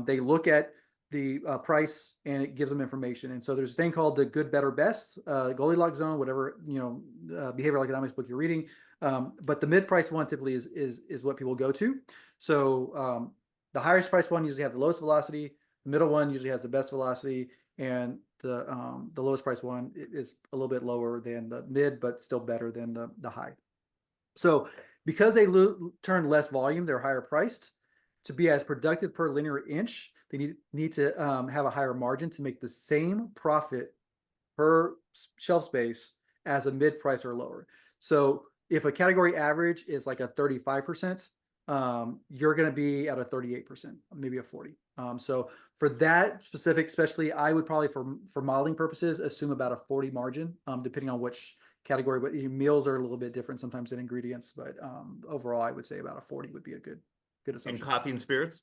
[SPEAKER 2] they look at the price and it gives them information. And so there's a thing called the good, better, best, Goldilocks zone, whatever, behavioral economics book you're reading. But the mid-price one typically is what people go to. So the highest price one usually have the lowest velocity. The middle one usually has the best velocity, and the lowest price one is a little bit lower than the mid, but still better than the high. So because they turn less volume, they're higher priced. To be as productive per linear inch, they need to have a higher margin to make the same profit per shelf space as a mid price or lower. So if a category average is like a 35%, you're going to be at a 38%, maybe a 40. So for that specific, especially, I would probably for modeling purposes assume about a 40 margin, depending on which category. But meals are a little bit different sometimes than ingredients. But overall, I would say about a 40 would be a good
[SPEAKER 1] And
[SPEAKER 2] assumption.
[SPEAKER 1] coffee and spirits?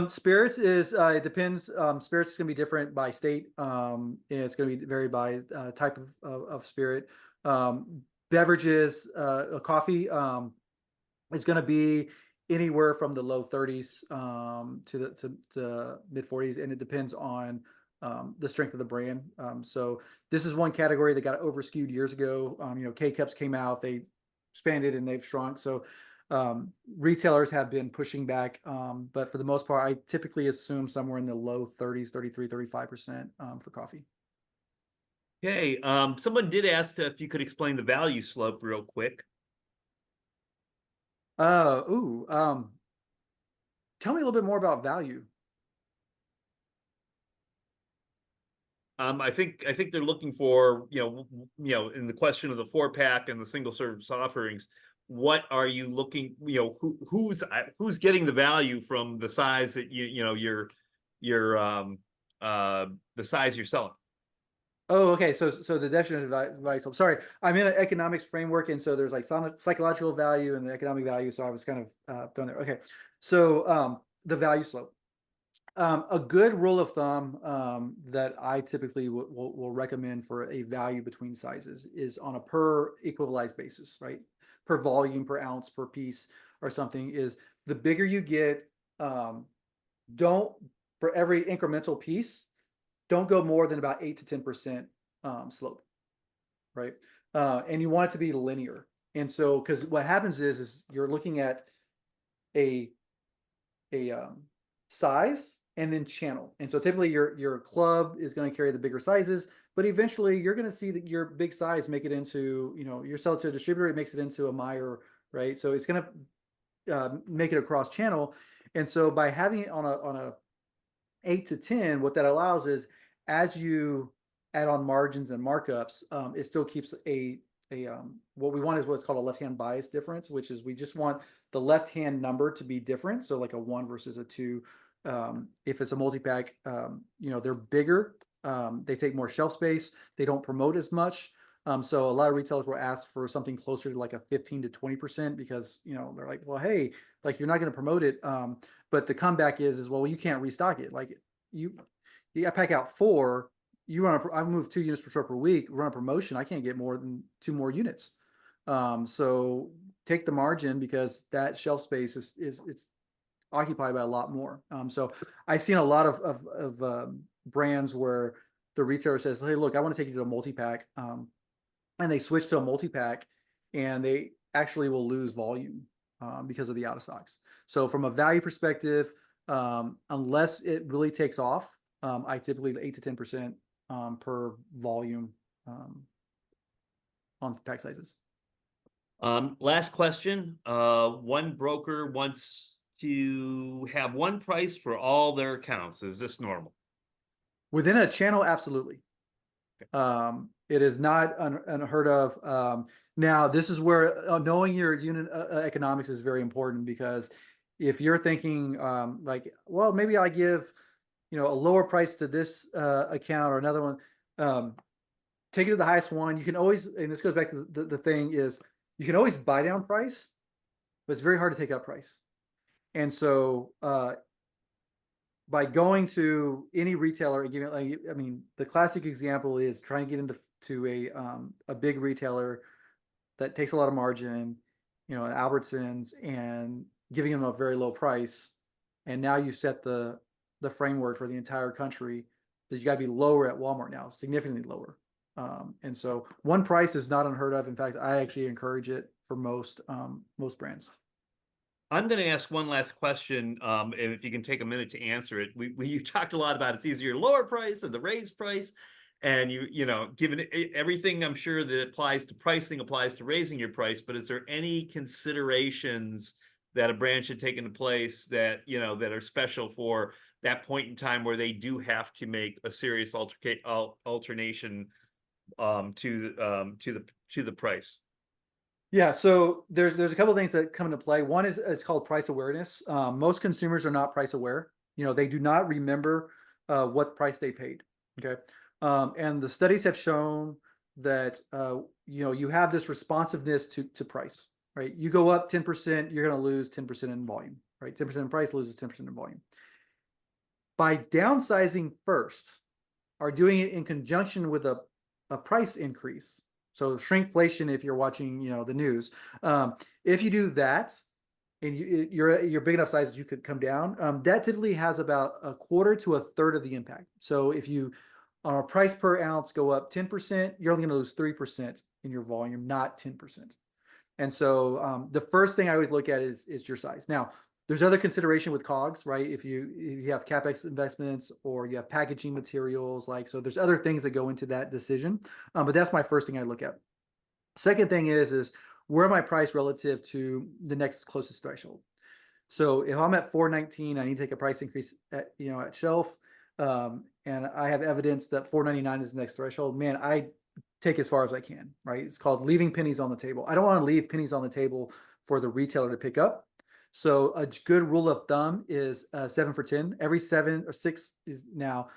[SPEAKER 2] Spirits is it depends. Spirits is going to be different by state. It's going to be vary by type of spirit. Beverages, coffee is going to be anywhere from the low 30s to the mid 40s, and it depends on the strength of the brand. So this is one category that got over skewed years ago. K cups came out, they expanded and they've shrunk. So retailers have been pushing back, but for the most part, I typically assume somewhere in the low 30s, 33, 35% for coffee.
[SPEAKER 1] Okay, someone did ask if you could explain the value slope real quick.
[SPEAKER 2] Tell me a little bit more about value.
[SPEAKER 1] I think they're looking for, in the question of the 4-pack and the single service offerings, what are you looking, who's getting the value from the size that you're the size you're selling?
[SPEAKER 2] Oh, okay. So the definition of value. So sorry, I'm in an economics framework, and so there's like psychological value and the economic value. So I was kind of thrown there. Okay. So the value slope. A good rule of thumb that I typically will recommend for a value between sizes is on a per equalized basis, right? Per volume, per ounce, per piece, or something. Is the bigger you get, don't for every incremental piece, don't go more than about 8 to 10% slope, right? And you want it to be linear. And so, because what happens is you're looking at a size and then channel. And so typically your club is going to carry the bigger sizes, but eventually you're going to see that your big size make it into, you sell it to a distributor, it makes it into a Meyer, right? So it's going to make it across channel. And so by having it on a 8 to 10, what that allows is as you add on margins and markups, it still keeps what we want is what's called a left-hand bias difference, which is we just want the left-hand number to be different. So like a 1 versus a 2. If it's a multi-pack, they're bigger. They take more shelf space. They don't promote as much. So a lot of retailers will ask for something closer to like a 15 to 20% because, they're like, well, hey, like you're not going to promote it. But the comeback is, well, you can't restock it. Like you pack out 4, I move 2 units per store per week, run a promotion. I can't get more than 2 more units. So take the margin because that shelf space it's occupied by a lot more. So I've seen a lot of brands where the retailer says, hey, look, I want to take you to a multi-pack. And they switch to a multi-pack and they actually will lose volume because of the out of stocks. So from a value perspective, unless it really takes off, I typically 8 to 10% per volume on pack sizes.
[SPEAKER 1] Last question. One broker wants to have one price for all their accounts. Is this normal?
[SPEAKER 2] Within a channel, absolutely. It is not unheard of. Now, this is where knowing your unit economics is very important because if you're thinking like, well, maybe I give a lower price to this account or another one, take it to the highest one. You can always, and this goes back to the thing is, you can always buy down price, but it's very hard to take up price. And so by going to any retailer and giving, I mean, the classic example is trying to get into a big retailer that takes a lot of margin, an Albertsons, and giving them a very low price. And now you set the framework for the entire country that you got to be lower at Walmart now, significantly lower. And so one price is not unheard of. In fact, I actually encourage it for most brands.
[SPEAKER 1] I'm going to ask one last question, and if you can take a minute to answer it. You talked a lot about it's easier to lower price than the raise price, and given everything I'm sure that applies to pricing applies to raising your price. But is there any considerations that a brand should take into place that that are special for that point in time where they do have to make a serious alternation to the price?
[SPEAKER 2] Yeah, so there's a couple of things that come into play. One is it's called price awareness. Most consumers are not price aware. They do not remember what price they paid. Okay, and the studies have shown that you have this responsiveness to price. Right, you go up 10%, you're going to lose 10% in volume. Right, 10% in price loses 10% in volume. By downsizing first, or doing it in conjunction with a price increase. So shrinkflation, if you're watching, the news, if you do that, and you're big enough size that you could come down, that typically has about a quarter to a third of the impact. So if you on a price per ounce go up 10%, you're only going to lose 3% in your volume, not 10%. And so the first thing I always look at is your size. Now, there's other consideration with COGS, right? If you have CapEx investments or you have packaging materials, so there's other things that go into that decision. But that's my first thing I look at. Second thing is where am I priced relative to the next closest threshold? So if I'm at $4.19, I need to take a price increase at shelf, and I have evidence that $4.99 is the next threshold. Man, I take as far as I can, right? It's called leaving pennies on the table. I don't want to leave pennies on the table for the retailer to pick up. So a good rule of thumb is 7 for 10. Every 7 or 6 is now.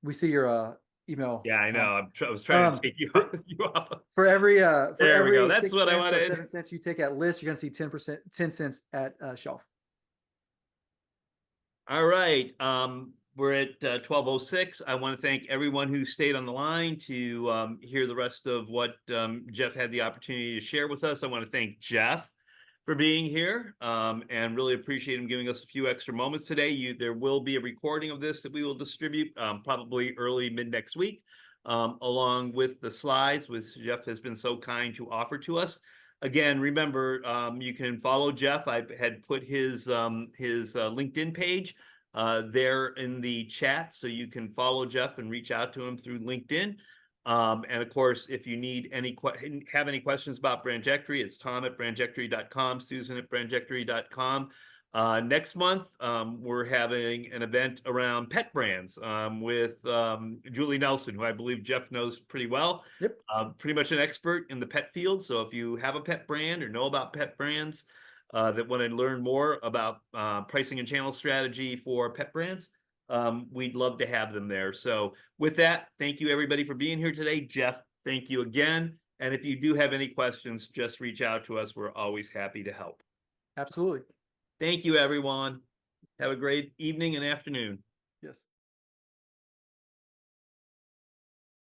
[SPEAKER 2] We see your email.
[SPEAKER 1] Yeah, I know. I was trying to take you off.
[SPEAKER 2] For every
[SPEAKER 1] There we go. That's
[SPEAKER 2] 6
[SPEAKER 1] what I
[SPEAKER 2] cents or
[SPEAKER 1] wanted.
[SPEAKER 2] 7 cents you take at list, you're gonna see 10 cents at shelf.
[SPEAKER 1] All right. We're at 12:06. I want to thank everyone who stayed on the line to hear the rest of what Jeff had the opportunity to share with us. I want to thank Jeff for being here and really appreciate him giving us a few extra moments today. There will be a recording of this that we will distribute probably early mid next week, along with the slides, which Jeff has been so kind to offer to us. Again, remember, you can follow Jeff. I had put his LinkedIn page there in the chat, so you can follow Jeff and reach out to him through LinkedIn. And of course, if you need have any questions about Brandjectory, it's Tom at brandjectory.com, Susan at brandjectory.com. Next month, we're having an event around pet brands with Julie Nelson, who I believe Jeff knows pretty well.
[SPEAKER 2] Yep.
[SPEAKER 1] Pretty much an expert in the pet field. So if you have a pet brand or know about pet brands that want to learn more about pricing and channel strategy for pet brands, we'd love to have them there. So with that, thank you everybody for being here today. Jeff, thank you again. And if you do have any questions, just reach out to us. We're always happy to help.
[SPEAKER 2] Absolutely.
[SPEAKER 1] Thank you, everyone. Have a great evening and afternoon.
[SPEAKER 2] Yes.